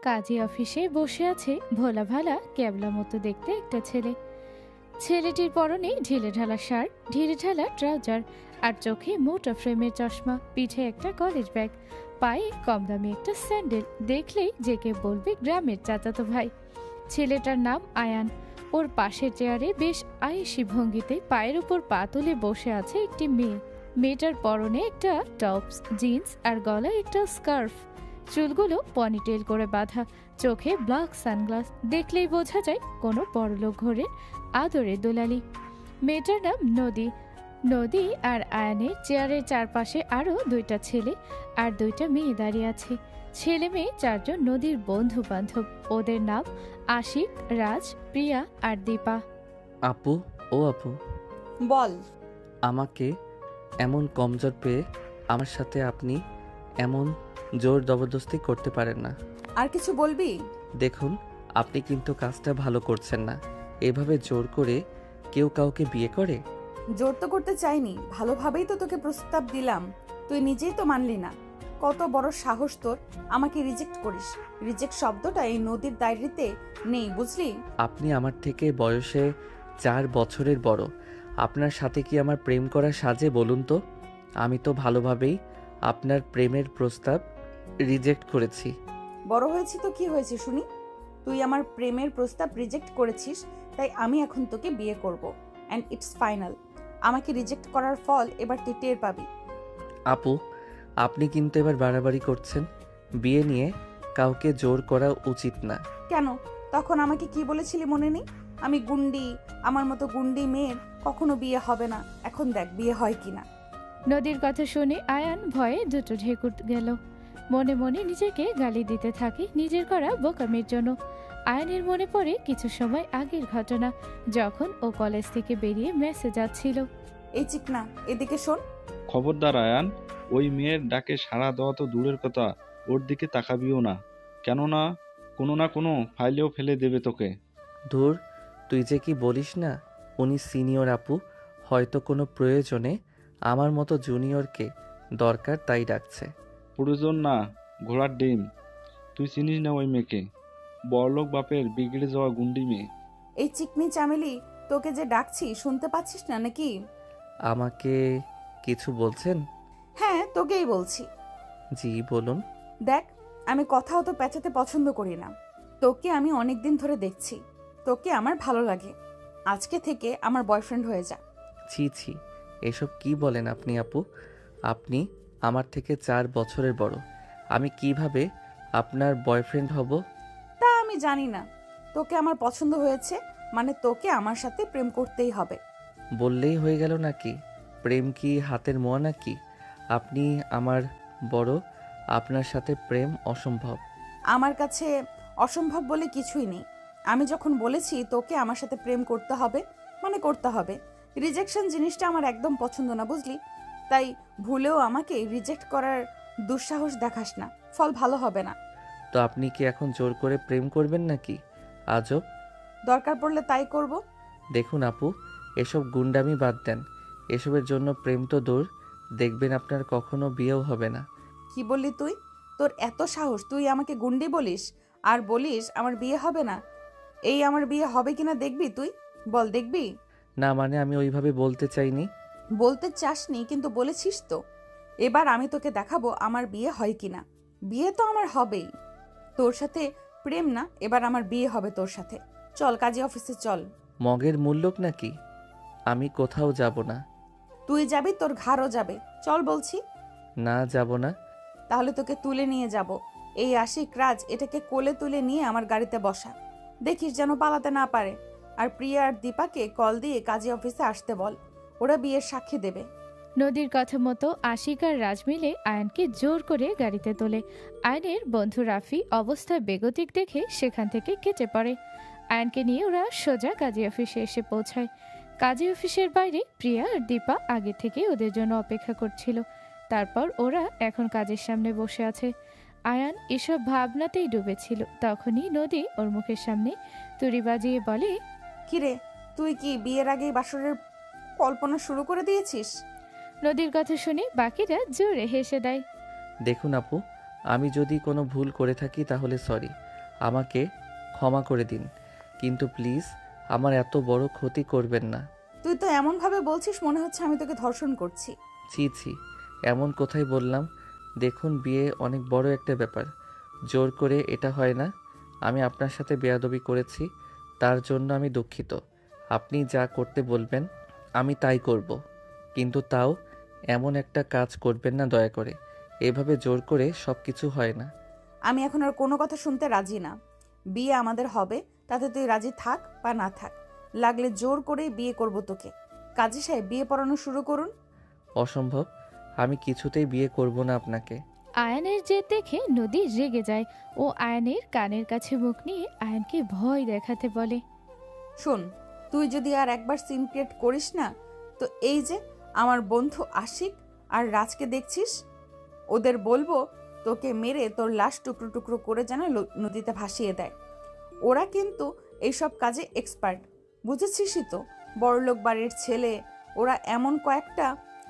কাজী অফিসে বসে আছে ভোলা ভালা ক্যাবলা মতো দেখতে একটা ছেলে। ছেলেটির পরনে ঢিলেঢালা শার্ট, ঢিলেঢালা ট্রাউজার আর চোখে মোটা ফ্রেমের চশমা, পিঠে একটা কলেজ ব্যাগ, পায়ে কম দামি একটা স্যান্ডেল। দেখলেই যে কে বলবে গ্রামের চাচাতো ভাই। ছেলেটার নাম আয়ান। ওর পাশের চেয়ারে বেশ আয়েসি ভঙ্গিতে পায়ের উপর পা তুলে বসে আছে একটি মেয়ে। মেয়েটার পরনে একটা টপস, জিন্স আর গলায় একটা স্কার্ফ। চুলগুলো পনিটেল করে বাঁধা, চোখে ব্ল্যাক সানগ্লাস। দেখলেই বোঝা যায় কোনো বড়লোক ঘরের আদরে দোলালি। মেয়েটার নাম নদী। নদী আর আয়ানের চেয়ারের চারপাশে আরো দুইটা ছেলে আর দুইটা মেয়ে দাঁড়িয়ে আছে। ছেলে মেয়ে চারজন নদীর বন্ধু বান্ধব। ওদের নাম আশিক, রাজ, প্রিয়া আর দীপা। আপু, ও আপু, বল। আমাকে এমন কমজোর পেয়ে আমার সাথে আপনি এমন জোর জবরদস্তি করতে পারেন না। আর কিছু বলবি? দেখুন, আপনি কিন্তু কাজটা ভালো করছেন না। এভাবে জোর করে কেউ কাউকে বিয়ে করে? জোর তো করতে চাইনি, ভালোভাবেই তো তোকে প্রস্তাব দিলাম, তুই নিজেই তো মানলি না। কত বড় সাহস তোর আমাকে রিজেক্ট করিস। রিজেক্ট শব্দটা এই নদীর ডায়েরিতে নেই, বুঝলি? আপনি আমার থেকে বয়সে 4 বছরের বড়। আপনার সাথে কি আমার প্রেম করা সাজে বলুন তো? আমি তো ভালোভাবেই আপনার প্রেমের প্রস্তাব রিজেক্ট করেছি। বড় হয়েছি তো কি হয়েছে শুনি? তুই আমার প্রেমের প্রস্তাব রিজেক্ট করেছিস, তাই আমি এখন তোকে বিয়ে করব, অ্যান্ড ইটস ফাইনাল। আমাকে রিজেক্ট করার ফল এবার তুই টের পাবি। আপু, আপনি কিন্তু এবার বাড়াবাড়ি করছেন। বিয়ে নিয়ে কাউকে জোর করা উচিত না। কেন? তখন আমাকে কি বলেছিলি মনে নেই? আমি গুন্ডি, আমার মতো গুন্ডি মেয়ের কখনো বিয়ে হবে না। এখন দেখ বিয়ে হয় কিনা। নদীর কথা শুনে আয়ান ভয়ে দুটো ঢেকুর গেল। মনে মনে নিজেকে গালি দিতে থাকে নিজের করা বোকামির জন্য। আয়ানের মনে পড়ে কিছু সময় আগের ঘটনা, যখন ও কলেজ থেকে বেরিয়ে মেসে যাচ্ছিল। এই চিকনা, এদিকে শোন। খবরদার আয়ান, ওই মেয়ের ডাকে সাড়া দেওয়া তো দূরের কথা, ওর দিকে তাকাবিও না, কেননা কোনো না কোনো ফাইলেও ফেলে দেবে তোকে। ধুর, তুই যে কি বলিস না। উনি সিনিয়র আপু, হয়তো কোনো প্রয়োজনে আমার মতো জুনিয়রকে দরকার তাই ডাকছে। প্রয়োজন না, ঘোড়ার ডিম। তুই চিনিস না ওই মেয়েকে, বড়লোক বাপের বিগড়ে যাওয়া গুন্ডি মেয়ে। এই চিকনি চামেলি, তোকে যে ডাকছি শুনতে পাচ্ছিস না নাকি? আমাকে কিছু বলছেন? হ্যাঁ, তোকেই বলছি। জি বলুন। দেখ, আমি কথাও তো পেঁচাতে পছন্দ করি না। তোকে আমি অনেকদিন ধরে দেখছি, তোকে আমার ভালো লাগে। আজকে থেকে আমার বয়ফ্রেন্ড হয়ে যা। ছি ছি, এসব কি বলেন আপনি আপু? আপনি আমার থেকে 4 বছরের বড়। আমি কিভাবে আপনার বয়ফ্রেন্ড হব? তা আমি জানি না। তোকে আমার পছন্দ হয়েছে মানে তোকে আমার সাথে প্রেম করতেই হবে। বললেই হয়ে গেল নাকি? প্রেম কি হাতের মোয়া নাকি? আপনি আমার বড়, আপনার সাথে প্রেম অসম্ভব। আমার কাছে অসম্ভব বলে কিছুই নেই। আমি যখন বলেছি তোকে আমার সাথে প্রেম করতে হবে মানে করতে হবে। রিজেকশন জিনিসটা আমার একদম পছন্দ না, বুঝলি? তাই ভুলেও আমাকে রিজেক্ট করার দুঃসাহস দেখাস না, ফল ভালো হবে না। তো আপনি কি এখন জোর করে প্রেম করবেন নাকি? আজব। দরকার পড়লে তাই করব। দেখুন আপু, এসব গুন্ডামি বাদ দেন। এসবের জন্য প্রেম তো দূর, দেখবেন আপনার কখনো বিয়েও হবে না। কি বললি তুই? তোর এত সাহস, তুই আমাকে গুন্ডি বলিস আর বলিস আমার বিয়ে হবে না? এই আমার বিয়ে হবে কিনা দেখবি তুই? বল, দেখবি? না মানে আমি ওইভাবে বলতে চাইনি। বলতে চাসনি কিন্তু বলেছিস তো। এবার আমি তোকে দেখাবো আমার বিয়ে হয় কিনা। বিয়ে তো আমার হবেই। তোর সাথে প্রেম না, এবার আমার বিয়ে হবে তোর সাথে। চল কাজী অফিসে চল। মগের মূল্যক নাকি? আমি কোথাও যাব না। তুই যাবি, তোর ঘাড়ও যাবে। চল বলছি। না, যাব না। তাহলে তোকে তুলে নিয়ে যাব। এই আশিক রাজ এটাকে কোলে তুলে নিয়ে আমার গাড়িতে বসা। দেখিস যেন পালাতে না পারে। আর প্রিয়া আর দীপাকে কল দিয়ে কাজী অফিসে আসতে বল, ওরা বিয়ের সাক্ষী দেবে। নদীর কথা মতো আশিক আর রাজ মিলে আয়ানকে জোর করে গাড়িতে তোলে। আয়নের বন্ধু রাফি অবস্থা বেগতিক দেখে সেখান থেকে কেটে পড়ে। আয়নকে নিয়ে ওরা সোজা কাজী অফিসে এসে পৌঁছায়। কাজী অফিসের বাইরে প্রিয়া আর দীপা আগে থেকে ওদের জন্য অপেক্ষা করছিল। তারপর ওরা এখন কাজের সামনে বসে আছে। আয়ান এসব ভাবনাতেই ডুবেছিল। তখনই নদী ওর মুখের সামনে তুড়ি বাজিয়ে বলে, কিরে, তুই কি বিয়ের আগেই বাসরের কল্পনা শুরু করে দিয়েছিস? নদীর কথা শুনে বাকিরা জোরে হেসে দেয়। দেখুন আপু, আমি যদি কোনো ভুল করে থাকি তাহলে সরি। আমাকে ক্ষমা করে দিন, কিন্তু প্লিজ আমার এত বড় ক্ষতি করবেন না। তুই তো এমনভাবে বলছিস মনে হচ্ছে আমি তোকে ধর্ষণ করছি। ছি ছি, এমন কোথায় বললাম? দেখুন, বিয়ে অনেক বড় একটা ব্যাপার, জোর করে এটা হয় না। আমি আপনার সাথে বেয়াদবি করেছি, তার জন্য আমি দুঃখিত। আপনি যা করতে বলবেন আমি তাই করব, কিন্তু তাও এমন একটা কাজ করবেন না দয়া করে। এভাবে জোর করে সব কিছু হয় না। আমি এখন আর কোনো কথা শুনতে রাজি না। বিয়ে আমাদের হবে, তাতে তুই রাজি থাক বা না থাক। লাগলে জোর করেই বিয়ে করব তোকে। কাজী সাহেব, বিয়ে পড়ানো শুরু করুন। অসম্ভব, আমি কিছুতেই বিয়ে করব না আপনাকে। আয়ানের জেদ দেখে নদী রেগে যায় ও আয়ানের কানের কাছে মুখ নিয়ে আয়ানকে ভয় দেখাতে বলে। শোন, তুই যদি আর একবার সিন ক্রিয়েট করিস না, তো এই যে আমার বন্ধু আশিক আর রাজকে দেখছিস, ওদের বলবো তোকে মেরে তোর লাশ টুকরো টুকরো করে যেন নদীতে ভাসিয়ে দেয়। ওরা কিন্তু এইসব কাজে এক্সপার্ট, বুঝেছিসই তো। বড়লোক বাড়ির ছেলে, ওরা এমন কয়েকটা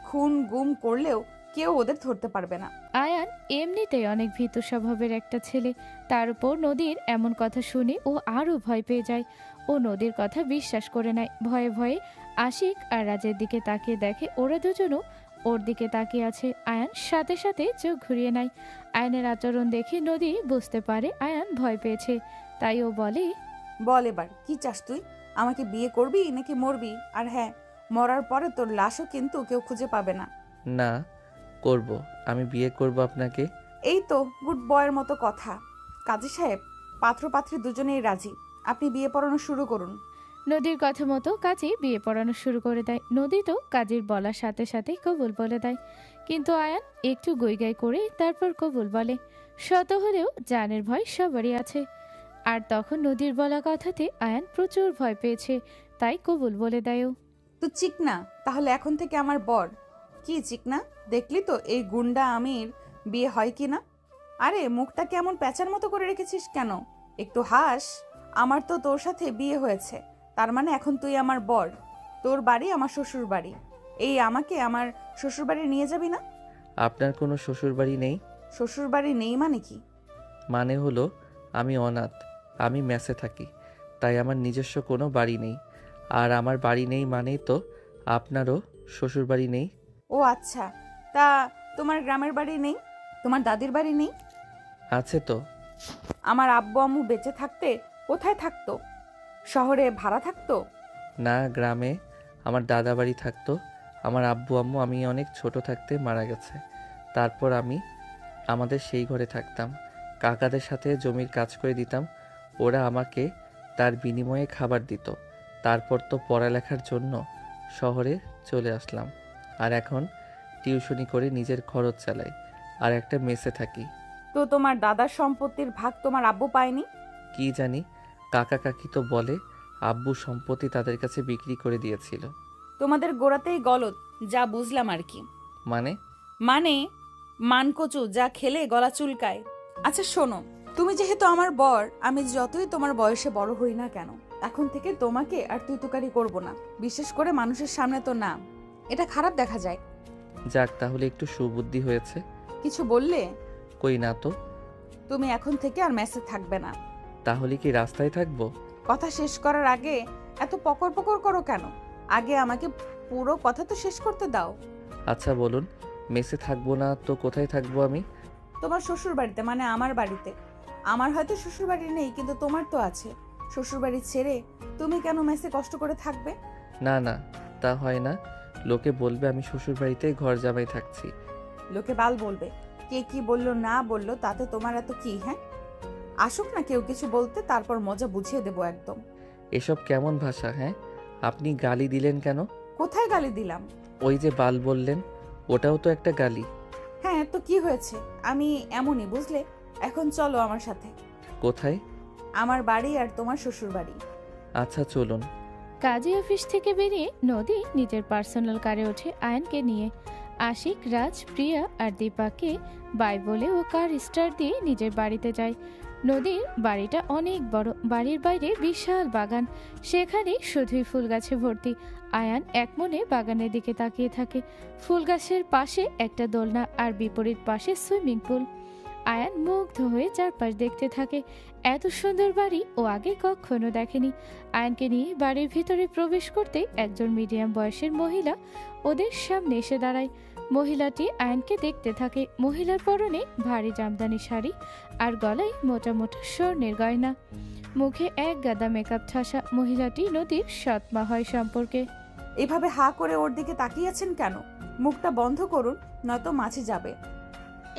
খুন গুম করলেও কেউ ওদের ধরতে পারবে না। আয়ান এমনিতেই অনেক ভীতু স্বভাবের একটা ছেলে, তার উপর নদীর এমন কথা শুনে ও আরও ভয় পেয়ে যায়। ও নদীর কথা বিশ্বাস করে নেয়। ভয়ে ভয়ে আশিক আর রাজের দিকে তাকিয়ে দেখে ওরা দুজনও ওর দিকে তাকিয়ে আছে। আয়ান সাথে সাথে চোখ ঘুরিয়ে নেয়। আয়ানের আচরণ দেখে নদী বুঝতে পারে আয়ান ভয় পেয়েছে, তাই ও বলে, বল এবার কি চাস তুই? আমাকে বিয়ে করবি নাকি মরবি? আর হ্যাঁ, মরার পরে তোর লাশও কিন্তু কেউ খুঁজে পাবে না। না, করব, আমি বিয়ে করব আপনাকে। এই তো গুড বয়ের মতো কথা। কাজী সাহেব, পাত্র পাত্রী দুজনেই রাজি, আপনি বিয়ে পড়ানো শুরু করুন। নদীর কথা মতো কাজী বিয়ে পড়ানো শুরু করে দেয়। নদী তো কাজীর বলার সাথে সাথেই কবুল বলে দেয়, কিন্তু আয়ান একটু গৈগাই করে তারপর কবুল বলে। শত হলেও জানের ভয় সবারই আছে, আর তখন নদীর বলা কথাতে আয়ান প্রচুর ভয় পেয়েছে, তাই কবুল বলে দেয়ও। তো চিকনা তাহলে এখন থেকে আমার বর। কি চিকনা, দেখলি তো এই গুন্ডা আমির বিয়ে হয় কি না? আরে মুখটা কেমন প্যাঁচার মতো করে রেখেছিস কেন? একটু হাস। আমার তো তোর সাথে বিয়ে হয়েছে, তার মানে এখন তুই আমার বর। তোর বাড়ি আমার শ্বশুর বাড়ি, এই আমাকে আমার শ্বশুর বাড়ি নিয়ে যাবি না? আপনার কোনো শ্বশুর বাড়ি নেই? শ্বশুর বাড়ি নেই মানে কি? মানে হলো আমি অনাথ, আমি মেসে থাকি, তাই আমার নিজস্ব কোনো বাড়ি নেই। আর আমার বাড়ি নেই মানেই তো আপনারও শ্বশুর বাড়ি নেই। ও আচ্ছা, তা তোমার গ্রামের বাড়ি নেই? তোমার দাদির বাড়ি নেই? আছে তো। আমার আব্বু আম্মু বেঁচে থাকতে কোথায় থাকতো? শহরে ভাড়া থাকতো? না, গ্রামে আমার দাদা বাড়ি থাকতো। আমার আব্বু আম্মু আমি অনেক ছোট থাকতে মারা গেছে। তারপর আমি আমাদের সেই ঘরে থাকতাম, কাকাদের সাথে জমির কাজ করে দিতাম। ওরা আমাকে তার বিনিময়ে খাবার দিত। তারপর তো পড়ালেখার জন্য শহরে চলে আসলাম, আর এখন টিউশনি করে নিজের খরচ চালাই, আর একটা মেসে থাকি। তো তোমার দাদার সম্পত্তির ভাগ তোমার আব্বু পায়নি? কি জানি, কাকা কাকি তো বলে আব্বু সম্পত্তি তাদের কাছে বিক্রি করে দিয়েছিল। তোমাদের গোড়াতেই গলদ, যা বুঝলাম আর কি। মানে? মানে মানকচু যা খেলে গলা চুলকায়। আচ্ছা শোনো, তুমি যেহেতু আমার বর, আমি যতই তোমার বয়সে বড় হই না কেন, এখন থেকে তোমাকে আর তুই তুকারি করবো না, বিশেষ করে মানুষের সামনে তো না, এটা খারাপ দেখা যায়। যাক, তাহলে একটু সুবুদ্ধি হয়েছে। কিছু বললে? কই না তো। তুমি এখন থেকে আর মেসে থাকবে না। তাহলে কি রাস্তায় থাকবো? কথা শেষ করার আগে এত পকর পকর করো কেন? আগে আমাকে পুরো কথা তো শেষ করতে দাও। আচ্ছা বলুন, মেসে থাকবো না তো কোথায় থাকবো আমি? তোমার শ্বশুর বাড়িতে, মানে আমার বাড়িতে। আমার হয়তো শ্বশুর বাড়ি নেই, কিন্তু তোমার তো আছে। শ্বশুর বাড়ি ছেড়ে তুমি কেন মেসে কষ্ট করে থাকবে? না না, তা হয় না। লোকে বলবে আমি শ্বশুর বাড়িতে ঘর জামাই থাকছি। লোকে বাল বলবে, কে কি বললো না বললো তাতে তোমার এত কি? হ্যাঁ, আসুক না কেউ কিছু বলতে, তারপর মজা বুঝিয়ে দেবো একদম। এসব কেমন ভাষা? হ্যাঁ, আপনি গালি দিলেন কেন? কোথায় গালি দিলাম? ওই যে বাল বললেন, ওটাও তো একটা গালি। হ্যাঁ, তো কি হয়েছে? আমি এমনই, বুঝলে। এখন চলো আমার সাথে। কোথায়? আমার বাড়ি আর তোমার শ্বশুর বাড়ি। আচ্ছা চলুন। কাজী অফিস থেকে বেরিয়ে নদী নিজের পার্সোনাল কারে ওঠে আয়ানকে নিয়ে। আশিক, রাজ, প্রিয়া আর দীপাকে বাই বলে ও কার স্টার্ট দিয়ে নিজের বাড়িতে যায়। নদীর বাড়িটা অনেক বড়, বাড়ির বাইরে বিশাল বাগান, সেখানে শুধুই ফুল গাছে ভর্তি। আয়ান এক মনে বাগানের দিকে তাকিয়ে থাকে। ফুল গাছের পাশে একটা দোলনা আর বিপরীত পাশে সুইমিং পুল। আয়ান মুগ্ধ হয়ে চারপাশ দেখতে থাকে। এত সুন্দর বাড়ি ও আগে কখনো দেখেনি। আয়ানকে নিয়ে বাড়ির ভিতরে প্রবেশ করতে একজন মিডিয়াম বয়সের মহিলা ওদের সামনে এসে দাঁড়ায়। মহিলাটি আয়ানকে দেখতে থাকে। মহিলার পরনে ভারী জামদানি শাড়ি আর গলায় মোটা মোটা স্বর্ণের গয়না, মুখে এক গাদা মেকআপ ঠাসা। মহিলাটি নদীর সৎ মা হয় সম্পর্কে। এভাবে হা করে ওর দিকে তাকিয়েছেন কেন? মুখটা বন্ধ করুন, নয়তো মাছি যাবে।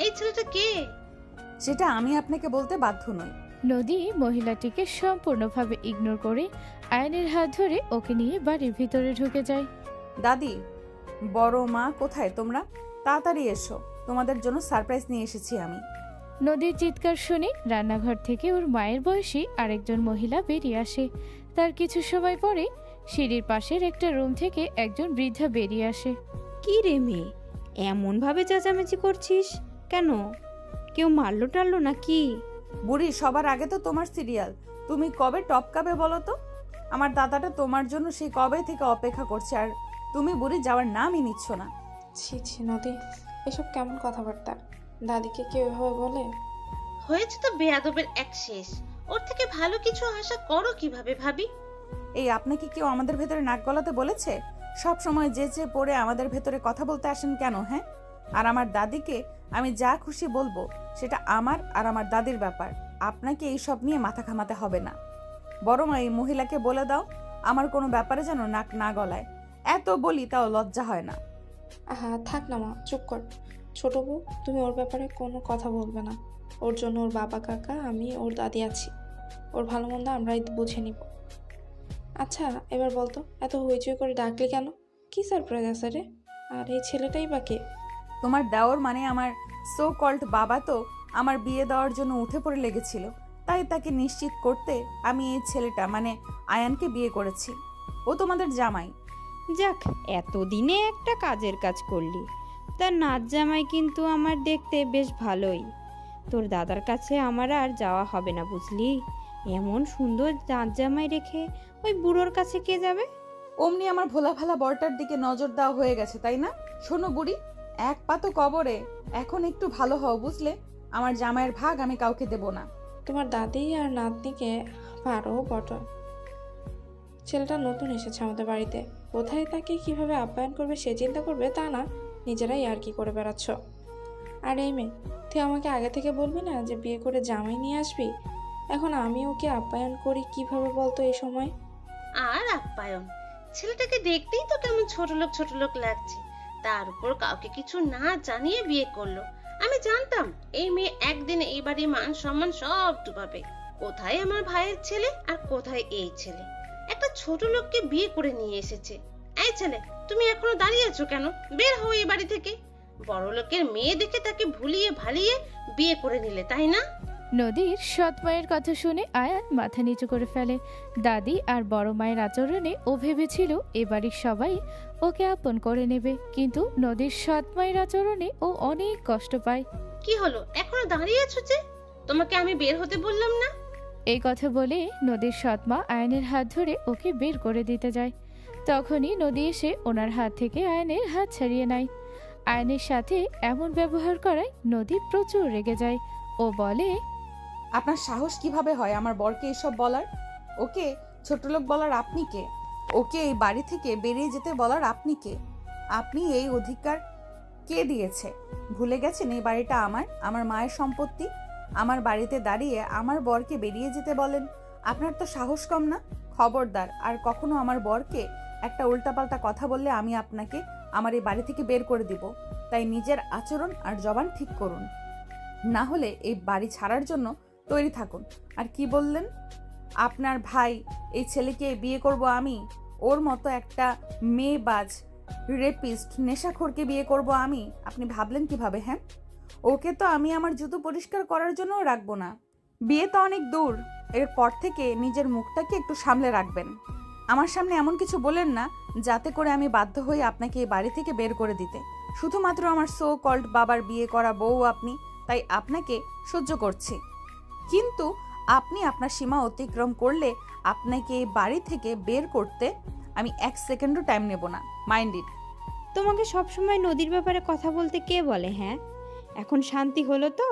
এই ছেলেটা কে? সেটা আমি আপনাকে বলতে বাধ্য নই। নদী মহিলাটিকে সম্পূর্ণভাবে ইগনোর করে আয়নের হাত ধরে ওকে নিয়ে বাড়ির ভিতরে ঢুকে যায়। দাদি, বড় মা কোথায় তোমরা? তাড়াতাড়ি এসো, তোমাদের জন্য সারপ্রাইজ নিয়ে এসেছি আমি। নদীর চিৎকার শুনে রান্নাঘর থেকে ওর মায়ের বয়সী আরেকজন মহিলা বেরিয়ে আসে। তার কিছু সময় পরে সিঁড়ির পাশের একটা রুম থেকে একজন বৃদ্ধা বেরিয়ে আসে। কি রে মেয়ে, এমন ভাবে চেঁচামেচি করছিস কেন? কেউ মারলো টারলো নাকি? বুড়ি, সবার আগে তো তোমার সিরিয়াল। তুমি কবে টপকাবে বলো তো? আমার দাদাটা তোমার জন্য সেই কবে থেকে অপেক্ষা করছে, আর তুমি বুড়ি যাওয়ার নামই নিচ্ছ না। ছি ছি নদী, এসব কেমন কথাবার্তা? দাদিকে কেউ এভাবে বলে? হয়েছে তো বেয়াদবের এক শেষ। ওর থেকে ভালো কিছু আশা করো কিভাবে ভাবি? এই আপনাকে কেউ আমাদের ভেতরে নাক গলাতে বলেছে? সব সময় যে পড়ে আমাদের ভেতরে কথা বলতে আসেন কেন? হ্যাঁ, আর আমার দাদিকে আমি যা খুশি বলবো সেটা আমার আর আমার দাদির ব্যাপার। আপনাকে এইসব নিয়ে মাথা ঘামাতে হবে না। বরং এই মহিলাকে বলে দাও আমার কোনো ব্যাপারে যেন নাক না গলায়। এত বলি তাও লজ্জা হয় না। আহা থাক না মা, চুপ কর। ছোট বউ, তুমি ওর ব্যাপারে কোনো কথা বলবে না। ওর জন্য ওর বাবা কাকা, আমি, ওর দাদি আছি। ওর ভালো মন্দ আমরাই বুঝে নিব। আচ্ছা এবার বলতো, এত হইচই করে ডাকলি কেন? কি সারপ্রাইজ আছে রে? আর এই ছেলেটাই বা কে? তোমার দেওর মানে আমার সো কল্ড বাবা তো আমার বিয়ে দেওয়ার জন্য উঠে পড়ে লেগেছিল। তাই তাকে নিশ্চিত করতে আমি এই ছেলেটা মানে আয়ানকে বিয়ে করেছি। ও তোমাদের জামাই। যাক, এতদিনে একটা কাজের কাজ করলি। তার নাচ জামাই কিন্তু আমার দেখতে বেশ ভালোই। তোর দাদার কাছে আমার আর যাওয়া হবে না বুঝলি। এমন সুন্দর নাচ জামাই রেখে ওই বুড়োর কাছে কে যাবে? অমনি আমার ভোলা ভালা বরটার দিকে নজর দেওয়া হয়ে গেছে, তাই না? শোনো বুড়ি, এক পা তো কবরে, এখন একটু ভালো হও বুঝলে। আমার জামাইয়ের ভাগ আমি কাউকে দেব না। তোমার দাদি আর নাতনিকে পারো বটে। ছেলেটা নতুন এসেছে আমাদের বাড়িতে, কোথায় তাকে কিভাবে আপ্যায়ন করবে সে চিন্তা করবে, তা না নিজেরাই আর কি করে বেড়াচ্ছ। আর এই মেয়ে, তুই আমাকে আগে থেকে বলবি না যে বিয়ে করে জামাই নিয়ে আসবি? এখন আমি ওকে আপ্যায়ন করি কিভাবে বলতো এই সময়? আর আপ্যায়ন? ছেলেটাকে দেখতেই তো কেমন ছোট লোক লাগছে। তার উপর কাউকে কিছু না জানিয়ে বিয়ে করলো। আমি জানতাম এই মেয়ে একদিন এই বাড়ির মান সম্মান সব ডুবাবে। কোথায় আমার ভাইয়ের ছেলে আর কোথায় এই ছেলে? একটা ছোট লোককে বিয়ে করে নিয়ে এসেছে। এই ছেলে, তুমি এখনো দাঁড়িয়ে আছো কেন? বের হও এই বাড়ি থেকে। বড় লোকের মেয়ে দেখে তাকে ভুলিয়ে ভালিয়ে বিয়ে করে নিলে, তাই না? নদীর সৎ মায়ের কথা শুনে আয়ান মাথা নিচু করে ফেলে। দাদি আর বড় মায়ের আচরণে ও ভেবেছিল এ বাড়ির সবাই ওকে আপন করে নেবে, কিন্তু নদীর সৎ মায়ের আচরণে ও অনেক কষ্ট পায়। কি হলো, এখনো দাঁড়িয়ে আছো যে? তোমাকে আমি বের হতে বললাম না? এই কথা বলে নদীর সৎ মা আয়নের হাত ধরে ওকে বের করে দিতে যায়। তখনই নদী এসে ওনার হাত থেকে আয়নের হাত ছাড়িয়ে নেয়। আয়নের সাথে এমন ব্যবহার করায় নদী প্রচুর রেগে যায়। ও বলে, আপনার সাহস কিভাবে হয় আমার বরকে এসব বলার? ওকে ছোট লোক বলার আপনি কে? ওকে এই বাড়ি থেকে বেরিয়ে যেতে বলার আপনি কে? আপনি এই অধিকার কে দিয়েছে? ভুলে গেছেন এই বাড়িটা আমার মায়ের সম্পত্তি? আমার বাড়িতে দাঁড়িয়ে আমার বরকে বেরিয়ে যেতে বলেন? আপনার তো সাহস কম না? খবরদার, আর কখনো আমার বরকে একটা উল্টাপাল্টা কথা বললে আমি আপনাকে আমার এই বাড়ি থেকে বের করে দিব। তাই নিজের আচরণ আর জবান ঠিক করুন, না হলে এই বাড়ি ছাড়ার জন্য তৈরি থাকুন। আর কি বললেন? আপনার ভাই এই ছেলেকে বিয়ে করব আমি? ওর মতো একটা মেয়েবাজ, রেপিস্ট, নেশাখোরকে বিয়ে করব আমি? আপনি ভাবলেন কিভাবে? হ্যাঁ, ওকে তো আমি আমার জুতো পরিষ্কার করার জন্যও রাখবো না। বিয়ে তো অনেক দূর, এরপর থেকে নিজের মুখটাকে একটু সামলে রাখবেন। আমার সামনে এমন কিছু বলেন না যাতে করে আমি বাধ্য হই আপনাকে এই বাড়ি থেকে বের করে দিতে। শুধুমাত্র আমার সো কল্ড বাবার বিয়ে করা বউ আপনি, তাই আপনাকে সহ্য করছি। কিন্তু আপনি আপনার সীমা অতিক্রম করলে আপনাকে এই বাড়ি থেকে বের করতে আমি 1 সেকেন্ডও টাইম নেব না। Mind it. তোমাকে সবসময় নদীর ব্যাপারে কথা বলতে কে বলে? হ্যাঁ, এখন শান্তি হলো তো?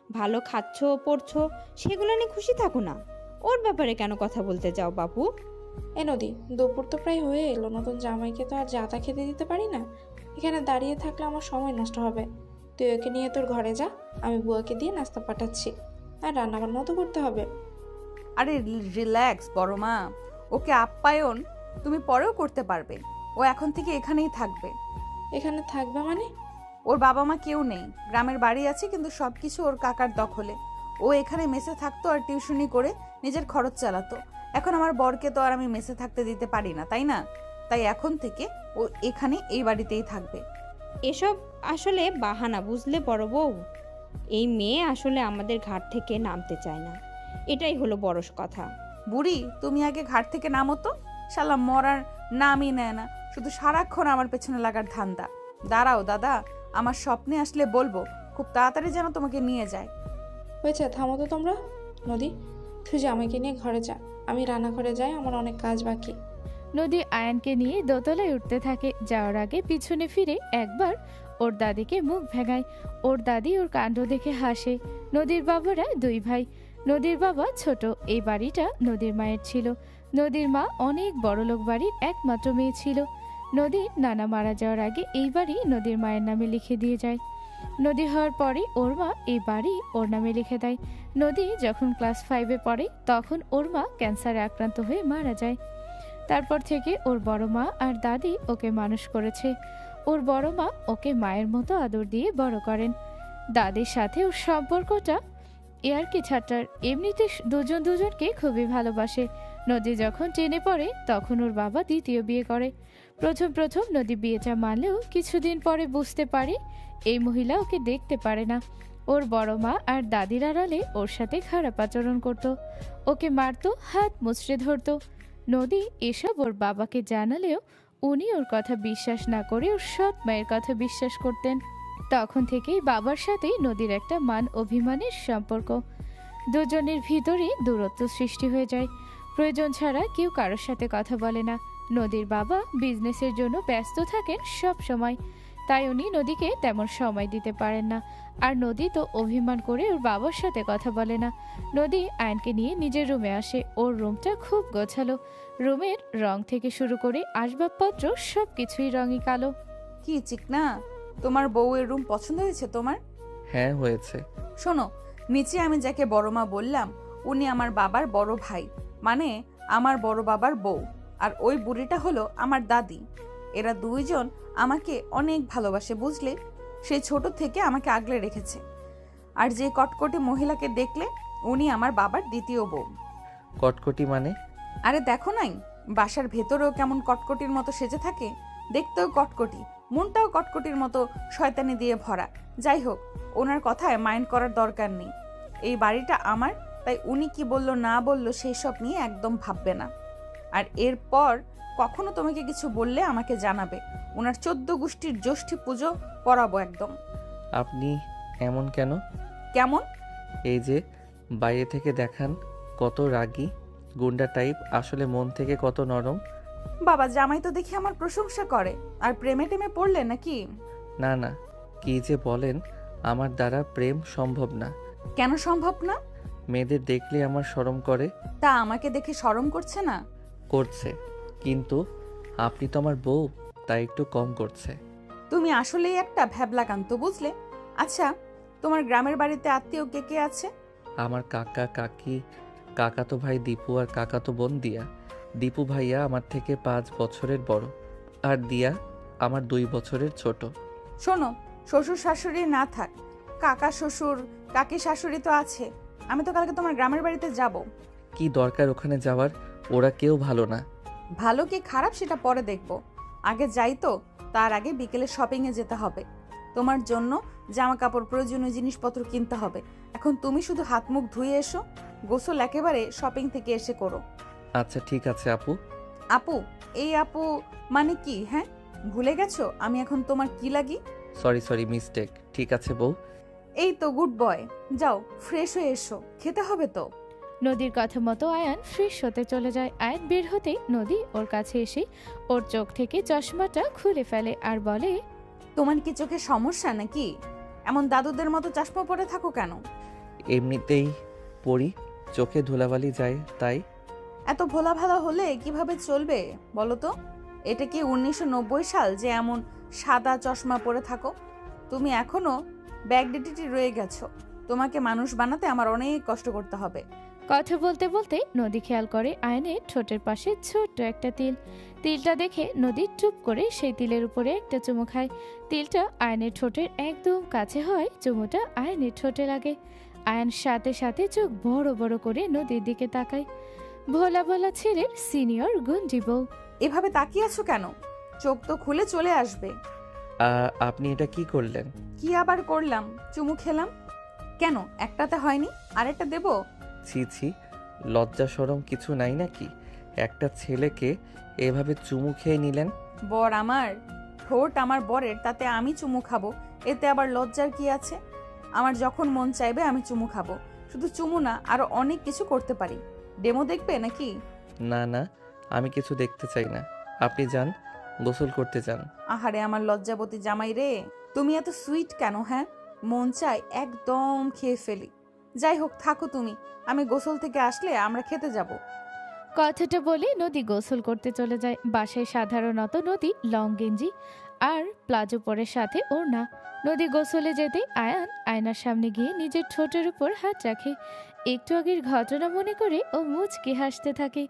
ভালো খাচ্ছ পড়ছো, সেগুলো নিয়ে খুশি থাকো না। ওর ব্যাপারে কেন কথা বলতে যাও বাপু? এ নদী, দুপুর তো প্রায় হয়ে এলো, নতুন জামাইকে তো আর যাতা খেতে দিতে পারি না। এখানে দাঁড়িয়ে থাকলে আমার সময় নষ্ট হবে। তুই ওকে নিয়ে তোর ঘরে যা, আমি বুয়াকে দিয়ে নাস্তা পাঠাচ্ছি, আর রান্নাবান্নাও তো করতে হবে। আরে রিল্যাক্স বড় মা, ওকে আপ্যায়ন তুমি পরেও করতে পারবে। ও এখন থেকে এখানেই থাকবে। এখানে থাকবে মানে? ওর বাবা মা কেউ নেই, গ্রামের বাড়ি আছে, কিন্তু সবকিছু ওর কাকার দখলে। ও এখানে মেসে থাকতো আর টিউশনি করে নিজের খরচ চালাতো। এখন আমার বরকে তো আর আমি মেসে থাকতে দিতে পারি না, তাই না? তাই এখন থেকে ও এখানে এই বাড়িতেই থাকবে। এসব আসলে বাহানা, বুঝলে বড় বউ? এই মেয়ে আসলে আমাদের ঘাট থেকে নামতে চায় না, এটাই হলো বড় কথা। বুড়ি, তুমি আগে ঘাট থেকে নামো তো। শালা মরার নামই নেয় না, শুধু সারাক্ষণ আমার পেছনে লাগার ধান্দা। দাঁড়াও দাদা, আমার স্বপ্নে আসলে বলবো, খুব তাড়াতাড়ি যেন তোমাকে নিয়ে যায়। হয়েছে, থামো তো তোমরা। নদী, তুই জামাইকে নিয়ে ঘরে যা, আমি রান্নাঘরে যাই, আমার অনেক কাজ বাকি। নদী আয়ানকে নিয়ে দোতলায় উঠতে থাকে। যাওয়ার আগে পিছনে ফিরে একবার ওর দাদিকে মুখ ভেঙায়। ওর দাদি ওর কাণ্ড দেখে হাসে। নদীর বাবারা দুই ভাই। নদীর বাবা ছোট। এই বাড়িটা নদীর মায়ের ছিল। নদীর মা অনেক বড়লোক বাড়ির একমাত্র মেয়ে ছিল। নদীর নানা মারা যাওয়ার আগে এই বাড়ি নদীর মায়ের নামে লিখে দিয়ে যায়। নদী হওয়ার পরে ওর মা এই বাড়ি ওর নামে লিখে দেয়। নদী যখন ক্লাস 5-এ পড়ে তখন ওর মা ক্যান্সারে আক্রান্ত হয়ে মারা যায়। তারপর থেকে ওর বড় মা আর দাদি ওকে মানুষ করেছে। ওর বড় মা ওকে মায়ের মতো আদর দিয়ে বড় করেন। দাদির সাথে ওর সম্পর্কটা কি ছাটার, এমনিতে দুজন দুজনকে খুবই ভালোবাসে। নদী যখন টেনে পড়ে তখন ওর বাবা দ্বিতীয় বিয়ে করে। প্রথম প্রথম নদী বিয়েটা মানলেও কিছুদিন পরে বুঝতে পারে এই মহিলা ওকে দেখতে পারে না। ওর বড় মা আর দাদির আড়ালে ওর সাথে খারাপ আচরণ করত, ওকে মারতো, হাত মুচড়ে ধরতো। নদী এসব ওর বাবাকে জানালেও উনি ওর কথা বিশ্বাস না করে ওর সৎ মায়ের কথা বিশ্বাস করতেন। তখন থেকেই বাবার সাথেই নদীর একটা মান অভিমানের সম্পর্ক। দুজনের ভিতরে দূরত্ব সৃষ্টি হয়ে যায়। প্রয়োজন ছাড়া কেউ কারোর সাথে কথা বলে না। নদীর বাবা বিজনেসের জন্য ব্যস্ত থাকেন সব সময়, তাই উনি নদীকে তেমন সময় দিতে পারেন না। আর নদী তো অভিমান করে ওর বাবার সাথে কথা বলে না। নদী আয়নকে নিয়ে নিজের রুমে আসে। ওর রুমটা খুব গোছালো। রুমের রং থেকে শুরু করে আসবাবপত্র সব কিছুই রঙই কালো। কি চিকনা, তোমার বউয়ের রুম পছন্দ হয়েছে তোমার? হ্যাঁ হয়েছে। শোনো, নিচে আমি যাকে বড় মা বললাম উনি আমার বাবার বড় ভাই, মানে আমার বড় বাবার বউ। আর ওই বুড়িটা হলো আমার দাদি। এরা দুইজন আমাকে অনেক ভালোবাসে, বুঝলে? সেই ছোট থেকে আমাকে আগলে রেখেছে। আর যে কটকটি মহিলাকে দেখলে উনি আমার বাবার দ্বিতীয় বউ। কটকটি মানে? আরে দেখো নাই, বাসার ভেতরেও কেমন কটকটির মতো সেজে থাকে, দেখতেও কটকটি, মনটাও কটকটির মতো শয়তানি দিয়ে ভরা। যাই হোক, ওনার কথায় মাইন্ড করার দরকার নেই। এই বাড়িটা আমার, তাই উনি কি বলল না বলল সেই সব নিয়ে একদম ভাববে না। আর এরপর কখনো তোমাকে কিছু বললে আমাকে জানাবে। ওনার 14 গোষ্ঠীর জ্যৈষ্ঠী পুজো করাবো একদম। আপনি এমন কেন? কেমন? এই যে বাইরে থেকে দেখান কত রাগী গুন্ডা টাইপ, আসলে মন থেকে কত নরম। বাবা, জামাই তো দেখি আমার প্রশংসা করে। আর প্রেমে টেমে পড়লে নাকি? না না, কি যে বলেন, আমার দ্বারা প্রেম সম্ভব না। কেন সম্ভব না? মেয়েদের দেখলে আমার শরম করে। তা আমাকে দেখে শরম করছে না? করছে, কিন্তু আপনি তো আমার বউ, তাই একটু কম করছে। তুমি আসলেই একটা ভ্যাবলাকান্ত, বুঝলে? আচ্ছা, তোমার গ্রামের বাড়িতে আত্মীয় কে কে আছে? আমার কাকা কাকি, কাকাতো ভাই দীপু আর কাকাতো বোন দিয়া। দীপু ভাইয়া আমার থেকে 5 বছরের বড়, আর দিয়া আমার 2 বছরের ছোট। শোনো, শ্বশুর শাশুড়ি না থাক, কাকা শ্বশুর কাকি শাশুড়ি তো আছে। আমি তো কালকে তোমার গ্রামের বাড়িতে যাব। কি দরকার ওখানে যাওয়ার? ওরা কেউ ভালো না। ভালো কি খারাপ সেটা পরে দেখব, আগে যাই তো। তার আগে বিকেলে শপিংয়ে যেতে হবে। তোমার জন্য জামা কাপড়, প্রয়োজনীয় জিনিসপত্র কিনতে হবে। এখন তুমি শুধু হাত মুখ ধুয়ে এসো, গোসল একেবারে শপিং থেকে এসে করো। আচ্ছা ঠিক আছে আপু। আপু? এই আপু মানে কি? হ্যাঁ, ভুলে গেছো আমি এখন তোমার কি লাগি? Sorry mistake. ঠিক আছে বউ। এই তো গুড বয়, যাও ফ্রেশ হয়ে এসো, খেতে হবে তো। নদীর কথা মতো আয়ান ফ্রেশ হতে চলে যায়। আয়ান বের হতেই নদী ওর কাছে এসে ওর চোখ থেকে চশমাটা খুলে ফেলে আর বলে, তোমার কি চোখে সমস্যা নাকি? এমন দাদুদের মতো চশমা পরে থাকো কেন? এমনিতেই পড়ি, চোখে ধুলাবালি যায় তাই। এত ভোলা ভালা হলে কিভাবে চলবে বলো তো? এটা কি 1990 সাল যে এমন সাদা চশমা পরে থাকো? তুমি এখনো ব্যাকডেটেড রয়ে গেছো। তোমাকে মানুষ বানাতে আমার অনেক কষ্ট করতে হবে। কথা বলতে বলতে নদী খেয়াল করে আয়নের ঠোঁটের পাশে ছোট্ট একটা তিল। তিলটা দেখে নদী চুপ করে সেই তিলের উপরে একটা চুমু খায়। তিলটা আয়নের ঠোঁটের একদম কাছে হয়, চুমুটা আয়নের ঠোঁটে লাগে। আয়ন সাথে সাথে চোখ বড় বড় করে নদীর দিকে তাকায়। ভোলা ভোলা ছেলের সিনিয়র গুঞ্জি বউ। এভাবে তাকিয়ে আছো কেন? চোখ তো খুলে চলে আসবে। আপনি এটা কি করলেন? কি আবার করলাম? চুমু খেলাম। কেন একটাতে হয়নি? আরেকটা দেবো? ছি ছি, লজ্জা শরম কিছু নাই নাকি? একটা ছেলেকে এভাবে চুমু খেয়ে নিলেন। বর আমার, ঠোঁট আমার বরের, তাতে আমি চুমু খাবো, এতে আবার লজ্জার কি আছে? আমার যখন মন চাইবে আমি চুমু খাবো। শুধু চুমু না, আরো অনেক কিছু করতে পারি। ডেমো দেখবে নাকি? না না, আমি কিছু দেখতে চাই না। আপনি যান, গোসল করতে যান। আহারে আমার লজ্জাবতী জামাই রে, তুমি এত সুইট কেন? হ্যাঁ, মন চাই একদম খেয়ে ফেলি। যাই হোক, থাকো তুমি, আমি গোসল থেকে আসলে আমরা খেতে যাব। কথাটা বলে নদী গোসল করতে চলে যায়। বাসায় সাধারণত নদী লং গেঞ্জি আর প্লাজো পরে, সাথে ওড়না। নদী গোসলে যেতে আয়ান আয়নার সামনে গিয়ে নিজের ঠোঁটের উপর হাত রাখে। একটু আগের ঘটনা মনে করে ও মুচকি হাসতে থাকে।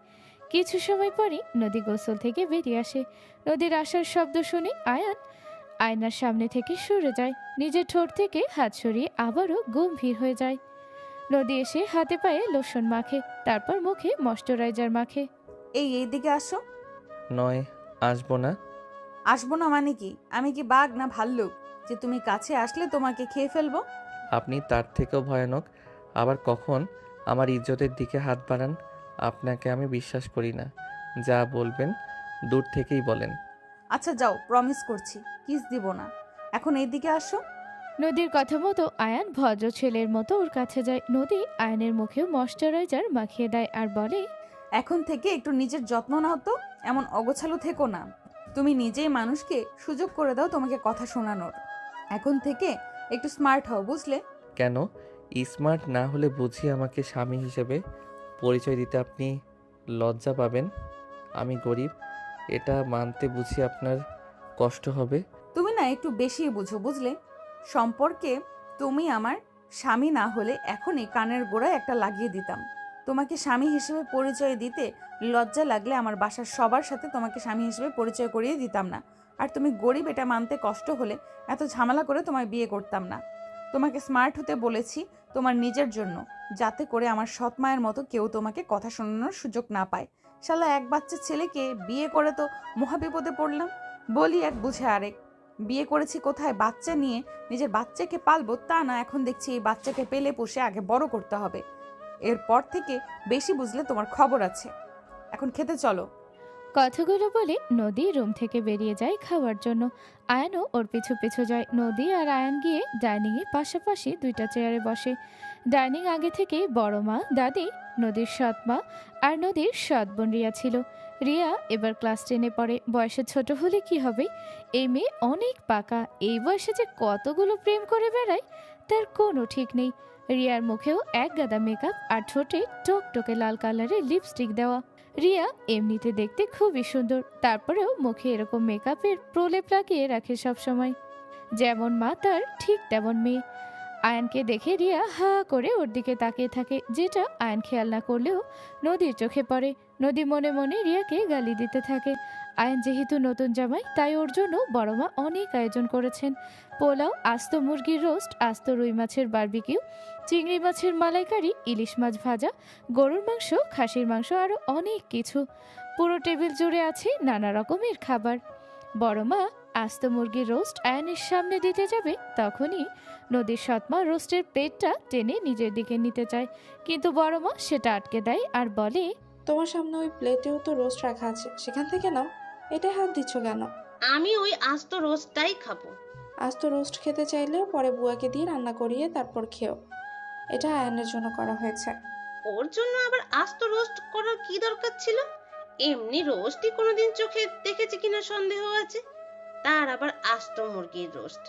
কিছু সময় পরে নদী গোসল থেকে বেরিয়ে আসে। নদীর আসার শব্দ শুনে আয়ান আয়নার সামনে থেকে সরে যায়। নিজের ঠোঁট থেকে হাত সরিয়ে আবারও গম্ভীর হয়ে যায়। নদী এসে হাতে পায়ে লোশন মাখে, তারপর মুখে ময়শ্চারাইজার মাখে। এইদিকে আসো। নয়, আসবো না। আসবো না মানে কি? আমি কি বাঘ না ভাল্লুক যে তুমি কাছে আসলে তোমাকে খেয়ে ফেলবো? আপনি তার থেকেও ভয়ানক। আবার কখন আমার ইজ্জতের দিকে হাত বাড়ান? আপনাকে আমি বিশ্বাস করি না। যা বলবেন দূর থেকেই বলেন। আচ্ছা যাও, প্রমিস করছি কিস দিব না। এখন এইদিকে আসো। নদীর কথা মতো আয়ান ভদ্র ছেলের মতো ওর কাছে যায়। নদী আয়নের মুখেও ময়শ্চারাইজার মাখিয়ে দেয় আর বলে, এখন থেকে একটু নিজের যত্ন নাও তো, এমন অগোছালো থেকো না। তুমি নিজেই মানুষকে সুযোগ করে দাও তোমাকে কথা শোনানোর। এখন থেকে একটু স্মার্ট হও, বুঝলে? কেন স্মার্ট না হলে বুঝি আমাকে স্বামী হিসেবে পরিচয় দিতে আপনি লজ্জা পাবেন? আমি গরিব, এটা মানতে বুঝি আপনার কষ্ট হবে? তুমি না একটু বেশি বুঝো, বুঝলে? সম্পর্কে তুমি আমার স্বামী না হলে এখনই কানের গোড়ায় একটা লাগিয়ে দিতাম। তোমাকে স্বামী হিসেবে পরিচয় দিতে লজ্জা লাগলে আমার বাসার সবার সাথে তোমাকে স্বামী হিসেবে পরিচয় করিয়ে দিতাম না। আর তুমি গরিব এটা মানতে কষ্ট হলে এত ঝামেলা করে তোমায় বিয়ে করতাম না। তোমাকে স্মার্ট হতে বলেছি তোমার নিজের জন্য, যাতে করে আমার সৎ মায়ের মতো কেউ তোমাকে কথা শোনানোর সুযোগ না পায়। শালা এক বাচ্চা ছেলেকে বিয়ে করে তো মহাবিপদে পড়লাম। বলি এক বুঝে আরেক। বিয়ে করেছি কোথায় বাচ্চা নিয়ে, নিজের বাচ্চাকে পালবো তা না, এখন দেখছি এই বাচ্চাকে পেলে পুষে আগে বড় করতে হবে। এরপর থেকে বেশি বুঝলে তোমার খবর আছে। এখন খেতে চলো। কথাগুলো বলে নদী রুম থেকে বেরিয়ে যায় খাওয়ার জন্য। আয়ানও ওর পিছু পিছু যায়। নদী আর আয়ান গিয়ে ডাইনিংয়ে পাশাপাশি দুইটা চেয়ারে বসে। ডাইনিং আগে থেকেই বড় মা, দাদি, নদীর সৎ মা আর নদীর সৎ বোন রিয়া ছিল। রিয়া এবার ক্লাস 10-এ পড়ে। বয়সে ছোট হলে কি হবে, এই মেয়ে অনেক পাকা। এই বয়সে যে কতগুলো প্রেম করে বেড়ায় তার কোনো ঠিক নেই। রিয়ার মুখেও এক গাদা মেকআপ আর ঠোঁটে টকটকে লাল কালারের লিপস্টিক দেওয়া। রিয়া এমনিতে দেখতে খুবই সুন্দর, তারপরেও মুখে এরকম মেকআপের প্রলেপ লাগিয়ে রাখে সবসময়। যেমন মা তার ঠিক তেমন মেয়ে। আয়ানকে দেখে রিয়া হা করে ওর দিকে তাকিয়ে থাকে, যেটা আয়ান খেয়াল না করলেও নদীর চোখে পড়ে। নদী মনে মনে রিয়াকে গালি দিতে থাকে। আয়ান যেহেতু নতুন জামাই, তাই ওর জন্য বড় মা অনেক আয়োজন করেছেন। পোলাও, আস্ত মুরগির রোস্ট, আস্ত রুই মাছের বারবিকিউ, চিংড়ি মাছের মালাইকারি, ইলিশ মাছ ভাজা, গরুর মাংস, খাসির মাংস, আরও অনেক কিছু। পুরো টেবিল জুড়ে আছে নানা রকমের খাবার। বড় মা আস্ত মুরগির রোস্ট আয়ানের সামনে দিতে যাবে, তখনই নদীর সৎমা রোস্টের প্লেটটা টেনে নিজের দিকে নিতে চায়, কিন্তু বড় মা সেটা আটকে দেয় আর বলে, তোমার সামনে ওই প্লেটেও তো রোস্ট রাখা আছে, সেখান থেকে নাও। এটা হাত দিচ্ছ কেন? আমি ওই আস্ত রোস্টটাই খাবো। আজ তো রোস্ট খেতে চাইলে পরে বুয়াকে দিয়ে রান্না করিয়ে তারপর খেও। এটা আয়নের জন্য করা হয়েছে। ওর জন্য আবার আস্ত রোস্ট করার কি দরকার ছিল? এমনি রোস্টই কোনোদিন চোখে দেখেছি কিনা সন্দেহ আছে, তার আবার আস্ত মুরগির রোস্ট।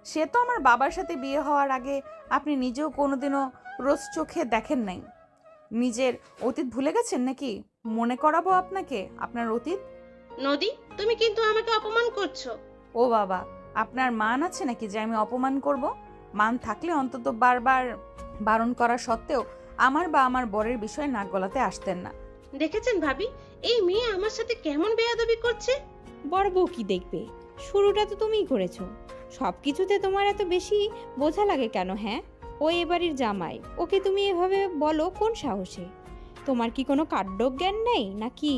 সে তো আমার বাবার সাথে বিয়ে হওয়ার আগে আপনি নিজেও কোনোদিনও রোজ চোখে দেখেন নাই। নিজের অতীত ভুলে গেছেন নাকি? মনে করাবো আপনাকে আপনার অতীত। নদী, তুমি কিন্তু আমাকে অপমান করছো। ও বাবা, আপনার মান আছে নাকি যে আমি অপমান করব? মান থাকলে অন্তত বারবার বারণ করা সত্ত্বেও আমার বা আমার বরের বিষয়ে নাক গলাতে আসতেন না। দেখেছেন ভাবি, এই মেয়ে আমার সাথে কেমন বেয়াদবি করছে। বড় বউ কি দেখবে? শুরুটা তো তুমিই করেছো। সব কিছুতে তোমার এত বেশি বোঝা লাগে কেন? হ্যাঁ, ও এবাড়ির জামাই, ওকে তুমি এভাবে বলো কোন সাহসে? তোমার কি কোনো কাণ্ডজ্ঞান নেই নাকি?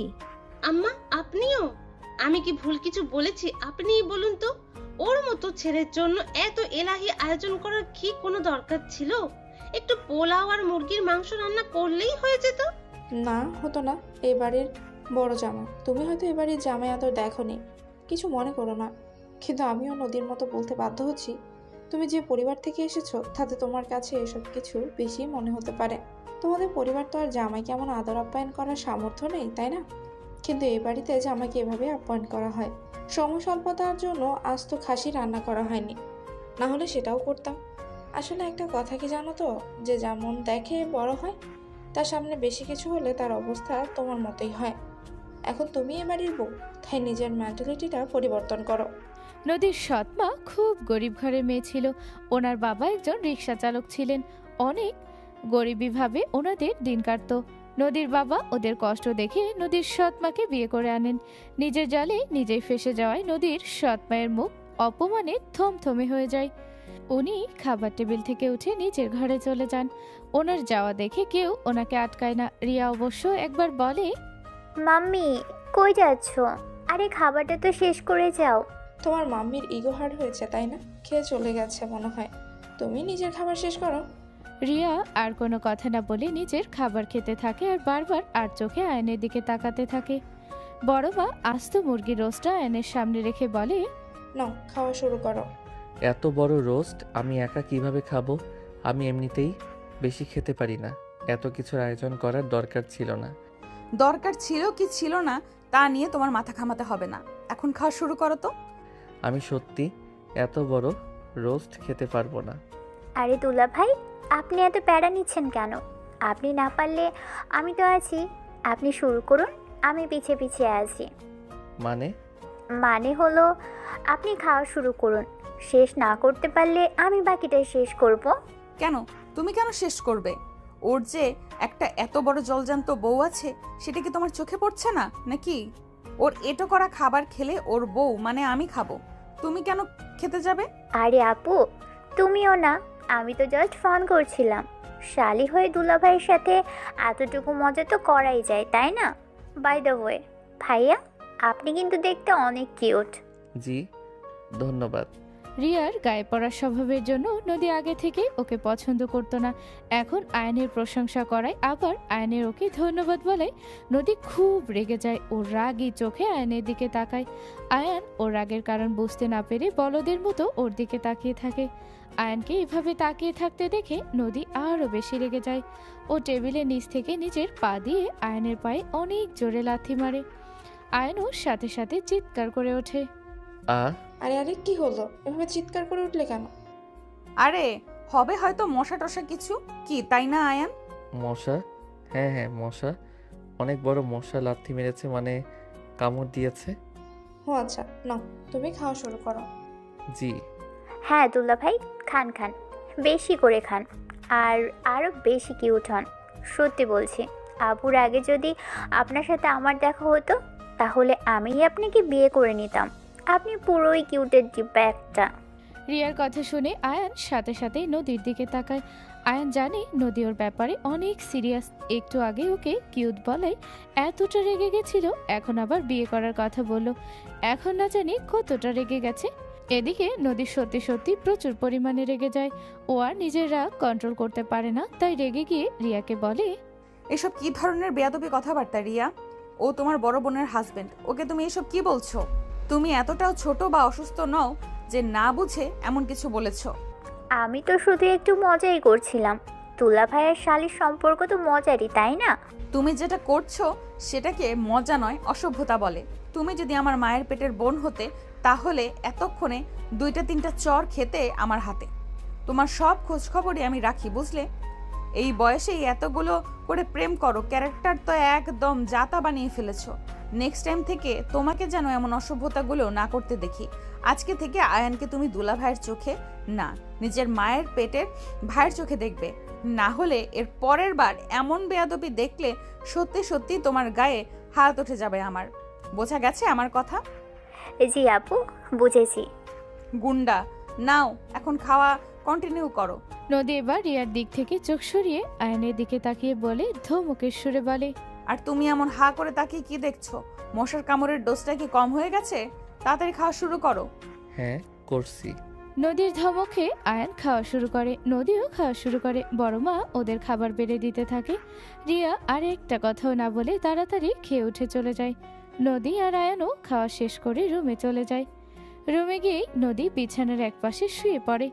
আম্মা, আপনিও? আমি কি ভুল কিছু বলেছি? আপনিই বলুন তো। ওর মতো ছেলের জন্য এত এলাহি আয়োজন করার কি কোনো দরকার ছিল? একটু পোলাও আর মুরগির মাংস রান্না করলেই হয়ে যেত। না, হতো না। এই বাড়ির বড় জামা, তুমি হয়তো এ বাড়ির জামাই আদর দেখোনি, কিছু মনে করো না। কিন্তু আমিও নদীর মতো বলতে বাধ্য হচ্ছি, তুমি যে পরিবার থেকে এসেছো তাতে তোমার কাছে এসব কিছু বেশি মনে হতে পারে। তোমাদের পরিবার তো আর জামাইকে এমন আদর আপ্যায়ন করার সামর্থ্য নেই, তাই না? কিন্তু এই বাড়িতে জামাইকে এভাবে আপ্যায়ন করা হয়। সময় স্বল্পতার জন্য আজ তো খাসি রান্না করা হয়নি, না হলে সেটাও করতাম। আসলে একটা কথা কি জানো তো, যে যেমন দেখে বড় হয়, তার সামনে বেশি কিছু হলে তার অবস্থা তোমার মতোই হয়। এখন তুমি এ বাড়ির বউ, তাই নিজের মেন্টালিটিটা পরিবর্তন করো। নদীর সৎ মা খুব গরিব ঘরের মেয়ে ছিল। ওনার বাবা একজন রিক্সা চালক ছিলেন। অনেক গরিবীভাবে ওনাদের দিন কাটত। নদীর বাবা ওদের কষ্ট দেখে নদীর সৎ মাকে বিয়ে করে আনেন। নিজের জালে নিজেই ফেঁসে যাওয়ায় নদীর সৎ মায়ের মুখ অপমানে থমথমে হয়ে যায়। উনি খাবার টেবিল থেকে উঠে নিজের ঘরে চলে যান। ওনার যাওয়া দেখে কেউ ওনাকে আটকায় না। রিয়া অবশ্য একবার বলে, মাম্মি কই যাচ্ছ? আরে খাবারটা তো শেষ করে যাও। তোমার মাম্মির ইগো হার্ট হয়েছে তাই না? খেয়ে চলে গেছে মনে হয়। তুমি নিজের খাবার শেষ করো। রিয়া আর কোনো কথা না বলে নিজের খাবার খেতে থাকে আর বারবার আর চোখে আয়নের দিকে তাকাতে থাকে। বড় মা আস্ত মুরগির রোস্টটা আয়নের সামনে রেখে বলে, নাও, খাওয়া শুরু করো। এত বড় রোস্ট আমি একা কিভাবে খাবো? আমি এমনিতেই বেশি খেতে পারি না। এত কিছুর আয়োজন করার দরকার ছিল না। দরকার ছিল কি ছিল না তা নিয়ে তোমার মাথা ঘামাতে হবে না। এখন খাওয়া শুরু করো তো। আমি সত্যি এত বড় রোস্ট খেতে পারবো না। আরে দুলা ভাই, আপনি এত প্যারা নিচ্ছেন কেন? আপনি না পারলে আমি তো আছি, আপনি শুরু করুন, আমি পিছে পিছে আছি। মানে হলো আপনি খাওয়া শুরু করুন, শেষ না করতে পারলে আমি বাকিটাই শেষ করব। কেন? তুমি কেন শেষ করবে? ওর যে একটা এত বড় জলজান্ত বউ আছে সেটা কি তোমার চোখে পড়ছে না নাকি? ওর এটো করা খাবার খেলে ওর বউ মানে আমি খাবো, তুমি কেন খেতে যাবে? আরে আপু, তুমিও না, আমি তো জাস্ট ফোন করছিলাম। শালি হয়ে দুলা ভাইয়ের সাথে এতটুকু মজা তো করাই যায়, তাই না? বাই দ্য ওয়ে ভাইয়া, আপনি কিন্তু দেখতে অনেক কিউট। জি, ধন্যবাদ। রিয়ার গায়ে পড়া স্বভাবের জন্য নদী আগে থেকে ওকে পছন্দ করতো না। এখন আয়নের প্রশংসা করায় আবার আয়নের ওকে ধন্যবাদ বলায় নদী খুব রেগে যায়। ওর রাগী চোখে আয়নের দিকে তাকায়। আয়ান ওর রাগের কারণ বুঝতে না পেরে বলদের মতো ওর দিকে তাকিয়ে থাকে। আয়ানকে এভাবে তাকিয়ে থাকতে দেখে নদী আরও বেশি রেগে যায়। ও টেবিলের নিচ থেকে নিজের পা দিয়ে আয়নের পায়ে অনেক জোরে লাথি মারে। আয়নও সাথে সাথে চিৎকার করে ওঠে। আরে আরে, কি হলো? এভাবে চিৎকার করে উঠলে কেন? আরে হবে হয়তো মশা টশা কিছু, কি তাই না আয়ান? মশা? হ্যাঁ, মশা। অনেক বড় মশা লাথি মেরেছে, মানে কামড় দিয়েছে। ও আচ্ছা, নাও তুমি খাওয়া শুরু করো। জি। হ্যাঁ দুলা ভাই, খান খান, বেশি করে খান, আর আরও বেশি কিউট হন। সত্যি বলছি, আবুর আগে যদি আপনার সাথে আমার দেখা হতো তাহলে আমিই আপনাকে বিয়ে করে নিতাম। আপনি পুরোই কিউটের ডিব্বা একটা। রিয়ার কথা শুনে আয়ান সাথে সাথেই নদীর দিকে তাকায়। আয়ান জানে নদী ওর ব্যাপারে অনেক সিরিয়াস। একটু আগে ওকে কিউট বলায় এতটা রেগে গেছিল, এখন আবার বিয়ে করার কথা বলল। এখন না জানি কতটা রেগে গেছে। এদিকে নদী সত্যি সত্যি প্রচুর পরিমাণে রেগে যায়। ও আর নিজের রাগ কন্ট্রোল করতে পারে না, তাই রেগে গিয়ে রিয়াকে বলে, এসব কি ধরনের বেয়াদবি কথাবার্তা রিয়া? ও তোমার বড় বোনের হাজবেন্ড, ওকে তুমি এসব কি বলছো? তুমি এতটাও ছোট বা অসুস্থ নও যে না বুঝে এমন কিছু বলেছো। আমি তো শুধু একটু মজাই করছিলাম। তুলা ভাইয়ের শালির সম্পর্ক তো মজারই, তাই না? তুমি যেটা করছো সেটাকে মজা নয়, অসভ্যতা বলে। তুমি যদি আমার মায়ের পেটের বোন হতে তাহলে এতক্ষণে 2-3টা চর খেতে আমার হাতে। তোমার সব খোঁজ খবরই আমি রাখি, বুঝলে? এই বয়সেই এতগুলো করে প্রেম করো, ক্যারেক্টার তো একদম জাতা বানিয়ে ফেলেছো। নেক্সট টাইম থেকে তোমাকে যেন এমন অসভ্যতাগুলো না করতে দেখি। আজকে থেকে আয়ানকে তুমি দুলা ভাইয়ের চোখে না, নিজের মায়ের পেটের ভাইয়ের চোখে দেখবে। না হলে এর পরের বার এমন বেয়াদবি দেখলে সত্যি সত্যি তোমার গায়ে হাত উঠে যাবে আমার। বোঝা গেছে আমার কথা? জি আপু, বুঝেছি। গুন্ডা, নাও এখন খাওয়া কন্টিনিউ করো। নদী এবার রিয়ার দিক থেকে চোখ সরিয়ে আয়নের দিকে তাকিয়ে বলে, ধমকের সুরে বলে, আর তুমি এমন হা করে তাকিয়ে কি দেখছো? মশার কামড়ের ডোজটা কি কম হয়ে গেছে? তাড়াতাড়ি খাওয়া শুরু করো। হ্যাঁ করছি। নদীর ধমকে আয়ান খাওয়া শুরু করে, নদীও খাওয়া শুরু করে। বড় মা ওদের খাবার বেড়ে দিতে থাকে। রিয়া আর একটা কথাও না বলে তাড়াতাড়ি খেয়ে উঠে চলে যায়। নদী আর আয়ানও খাওয়া শেষ করে রুমে চলে যায়। রুমে গিয়েই নদী বিছানার একপাশে শুয়ে পড়ে,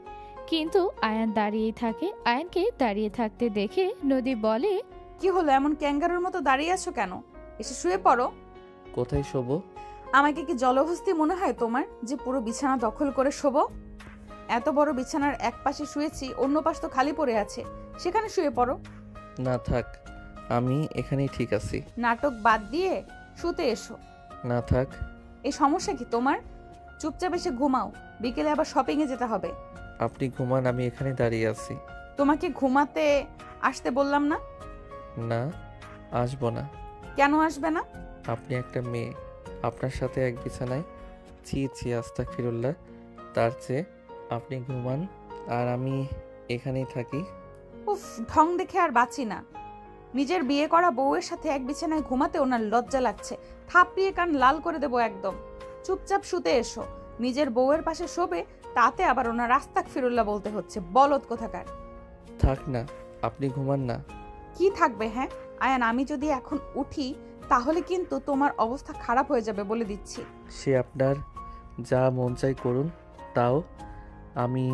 কিন্তু আয়ান দাঁড়িয়েই থাকে। আয়ানকে দাঁড়িয়ে থাকতে দেখে নদী বলে, কি হলো, এমন ক্যাঙ্গারুর মতো দাঁড়িয়ে আছো কেন? এসে শুয়ে পড়ো। কোথায় শোবো? আমাকে কি জলহস্তি মনে হয় তোমার, যে পুরো বিছানা দখল করে শোবো? এত বড় বিছানার এক পাশে শুয়েছি, অন্য পাশ তো খালি পড়ে আছে, সেখানে শুয়ে পড়ো। না থাক, আমি এখানেই ঠিক আছি। নাটক বাদ দিয়ে শুতে এসো। না থাক। এই সমস্যা কি তোমার? চুপচাপ এসে ঘুমাও, বিকেলে আবার শপিংয়ে যেতে হবে। আপনি ঘুমান, আমি এখানে দাঁড়িয়ে আছি। তোমাকে ঘুমাতে আসতে বললাম না? না, আসবো না। কেন আসবে না? আপনি একটা মেয়ে, আপনার সাথে এক বিছানায়, ছি ছি আস্তাগফিরুল্লাহ। তার চেয়ে আপনি ঘুমান আর আমি এখানেই থাকি। উফ, ঢং দেখে আর বাঁচি না। নিজের বিয়ে করা বউয়ের সাথে এক বিছানায় ঘুমাতে ওনার লজ্জা লাগছে। থাপড়িয়ে কান লাল করে দেবো একদম। চুপচাপ শুতে এসো। নিজের বউয়ের পাশে শোবে, তাতে আবার ওনার আস্তাগফিরুল্লাহ বলতে হচ্ছে, বলদ কোথাকার। থাক না, আপনি ঘুমান না। কি থাকবে? হ্যাঁ আয়ান, আমি যদি এখন উঠি তাহলে কিন্তু তোমার অবস্থা খারাপ হয়ে যাবে, বলে দিচ্ছি। সে আপনার যা মন চাই করুন, তাও আমি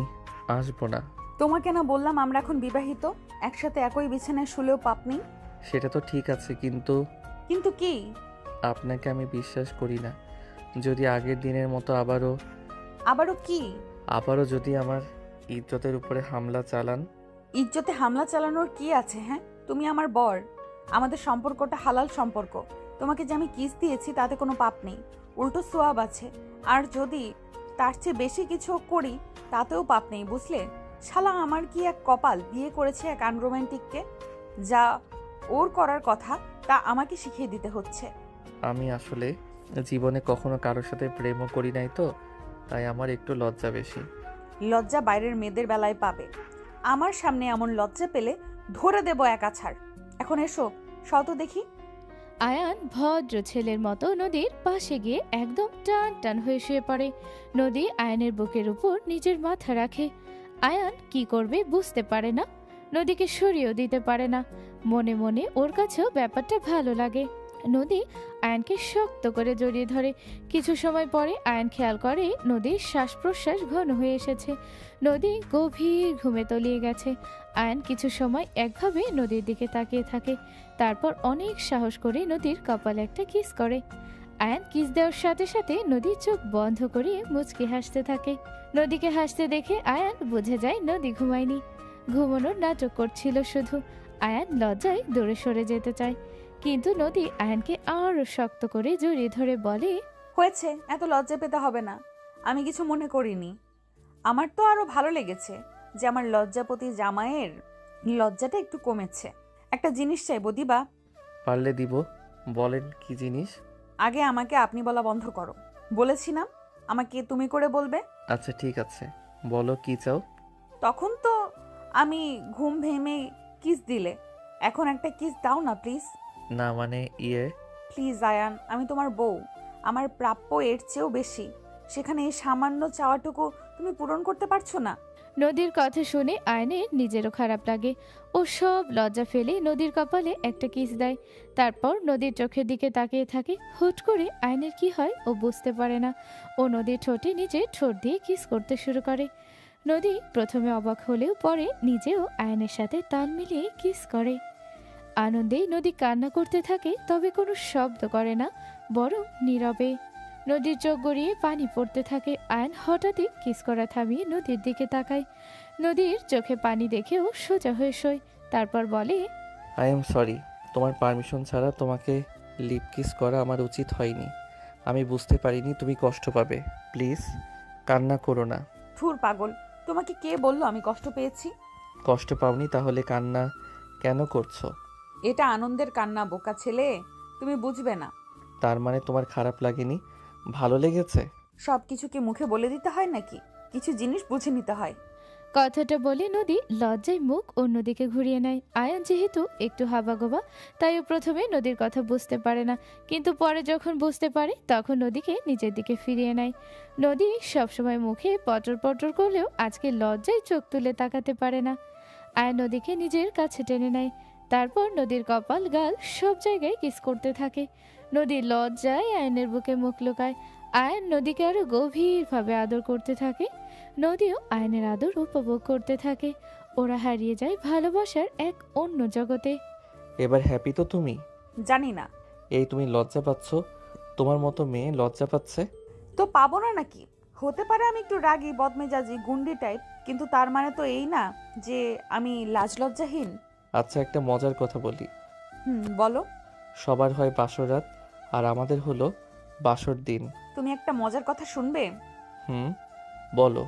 আসবো না। তোমাকে না বললাম আমরা এখন বিবাহিত, একসাথে একই বিছানায় শুলেও পাপ নেই। সেটা তো ঠিক আছে, কিন্তু কিন্তু কি? আপনাকে আমি বিশ্বাস করি না। যদি আগের দিনের মতো আবারও কি? আবারও যদি আমার ইজ্জতের উপরে হামলা চালান। ইজ্জতে হামলা চালানোর কি আছে? হ্যাঁ, তুমি আমার বর, আমাদের সম্পর্কটা হালাল সম্পর্ক। তোমাকে যে আমি কিস দিয়েছি তাতে কোনো পাপ নেই, উল্টো সোয়াব আছে। আর যদি তার চেয়ে বেশি কিছু করি তাতেও পাপ নেই, বুঝলে? শালা আমার কি এক কপাল, বিয়ে করেছে এক আনরোম্যান্টিককে। যা ওর করার কথা তা আমাকে শিখিয়ে দিতে হচ্ছে। আমি আসলে জীবনে কখনো কারোর সাথে প্রেমও করি নাই, তো তাই আমার একটু লজ্জা বেশি। লজ্জা বাইরের মেয়েদের বেলায় পাবে, আমার সামনে এমন লজ্জা পেলে ধরে দেব এক আছাড়। এখন এসো, শত দেখি। আয়ান ভদ্র ছেলের মতো নদীর পাশে গিয়ে একদম টান টান হয়ে শুয়ে পড়ে। নদী আয়ানের বুকের উপর নিজের মাথা রাখে। আয়ান কি করবে বুঝতে পারে না, নদীকে সরিয়েও দিতে পারে না। মনে মনে ওর কাছেও ব্যাপারটা ভালো লাগে। নদী আয়ানকে শক্ত করে জড়িয়ে ধরে। কিছু সময় পরে আয়ান খেয়াল করে নদীর শ্বাস প্রশ্বাস ঘন হয়ে এসেছে। নদী গভীর ঘুমে তলিয়ে গেছে। আয়ান কিছু সময় একভাবে নদীর দিকে তাকিয়ে থাকে, তারপর অনেক সাহস করে নদীর কপালে একটা কিস করে। আয়ান কিস দেওয়ার সাথে সাথে নদী চোখ বন্ধ করে মুচকি হাসতে থাকে। নদীকে হাসতে দেখে আয়ান বুঝে যায় নদী ঘুমায়নি, ঘুমানোর নাটক করছিল শুধু। আয়ান লজ্জায় দূরে সরে যেতে চায়, কিন্তু নদী আয়ানকে আরো শক্ত করে জড়িয়ে ধরে বলে, হয়েছে, এত লজ্জা পেতে হবে না, আমি কিছু মনে করিনি। আমার তো আরো ভালো লেগেছে যে আমার লজ্জাপতি জামাইয়ের লজ্জাটা একটু কমেছে। একটা জিনিস চাইবো, দিবা? পারলে দিব। বলেন কি জিনিস? আগে আমাকে আপনি বলা বন্ধ করো। বলেছি না আমাকে তুমি করে বলবে? আচ্ছা ঠিক আছে, বলো কি চাও। তখন তো আমি ঘুম ভেঙে কিস দিলে, এখন একটা কিস দাও না প্লিজ। না মানে প্লিজ আয়ান, আমি তোমার বউ, আমার প্রাপ্য এর চেয়েও বেশি। সেখানে এই সামান্য চাওয়াটুকু তুমি পূরণ করতে পারছো না। নদীর কথা শুনে আয়নের নিজেরও খারাপ লাগে। ও সব লজ্জা ফেলে নদীর কপালে একটা কিস দেয়, তারপর নদীর চোখের দিকে তাকিয়ে থাকে। হুট করে আয়নের কি হয় ও বুঝতে পারে না। ও নদীর ঠোঁটে নিজে ঠোঁট দিয়ে কিস করতে শুরু করে। নদী প্রথমে অবাক হলেও পরে নিজেও আয়নের সাথে তাল মিলিয়ে কিস করে। আনন্দেই নদী কান্না করতে থাকে, তবে কোনো শব্দ করে না, বরং নীরবে। নদীর চোখ গড়িয়ে পানি পড়তে থাকে। আয়ন হঠাৎই কিস করা থামিয়ে নদীর দিকে তাকায়। নদীর চোখে পানি দেখেও সোজা হয়ে শোয়। তারপর বলে, আই এম সরি, তোমার পারমিশন ছাড়া তোমাকে লিপ কিস করা আমার উচিত হয়নি। আমি বুঝতে পারিনি তুমি কষ্ট পাবে। প্লিজ কান্না করো না। ধুর পাগল, তোমাকে কে বললো আমি কষ্ট পেয়েছি? কষ্ট পাওনি তাহলে কান্না কেন করছো? এটা আনন্দের কান্না, বোকা ছেলে, তুমি বুঝবে না। তার মানে তোমার খারাপ লাগেনি, ভালো লেগেছে? সব কিছু কি মুখে বলে দিতে হয় নাকি? কিছু জিনিস বুঝে নিতে হয়। কথাটা বলে নদী লজ্জায় মুখ অন্যদিকে ঘুরিয়ে নেয়। আয়ান যেহেতু একটু হাবাগোবা, তাই ও প্রথমে নদীর কথা বুঝতে পারে না, কিন্তু পরে যখন বুঝতে পারে তখন নদীকে নিজের দিকে ফিরিয়ে নেয়। নদী সবসময় মুখে পটর পটর করলেও আজকে লজ্জায় চোখ তুলে তাকাতে পারে না। আয়ান নদীকে নিজের কাছে টেনে নেয়। তারপর নদীর কপাল, গাল সব জায়গায় কিস করতে থাকে। নদীর লজ্জায় আয়নের বুকে মুখ লুকায়। আয়ন নদীকে আরো গভীরভাবে আদর করতে থাকে। নদীও আয়নের আদর উপভোগ করতে থাকে। ওরা হারিয়ে যায় ভালোবাসার এক অন্য জগতে। এবার হ্যাপি তো তুমি? জানি না। এই তুমি লজ্জা পাচ্ছ? তোমার মতো মেয়ে লজ্জা পাচ্ছে? তো পাবো না নাকি? হতে পারে আমি একটু রাগী, বদমেজাজি, গুন্ডি টাইপ, কিন্তু তার মানে তো এই না যে আমি লাজ লজ্জাহীন। আচ্ছা, একটা মজার কথা বলি। বলো। সবার হয় বাসর রাত, আর আমাদের হলো বাসর দিন। তুমি একটা মজার কথা শুনবে? বলো।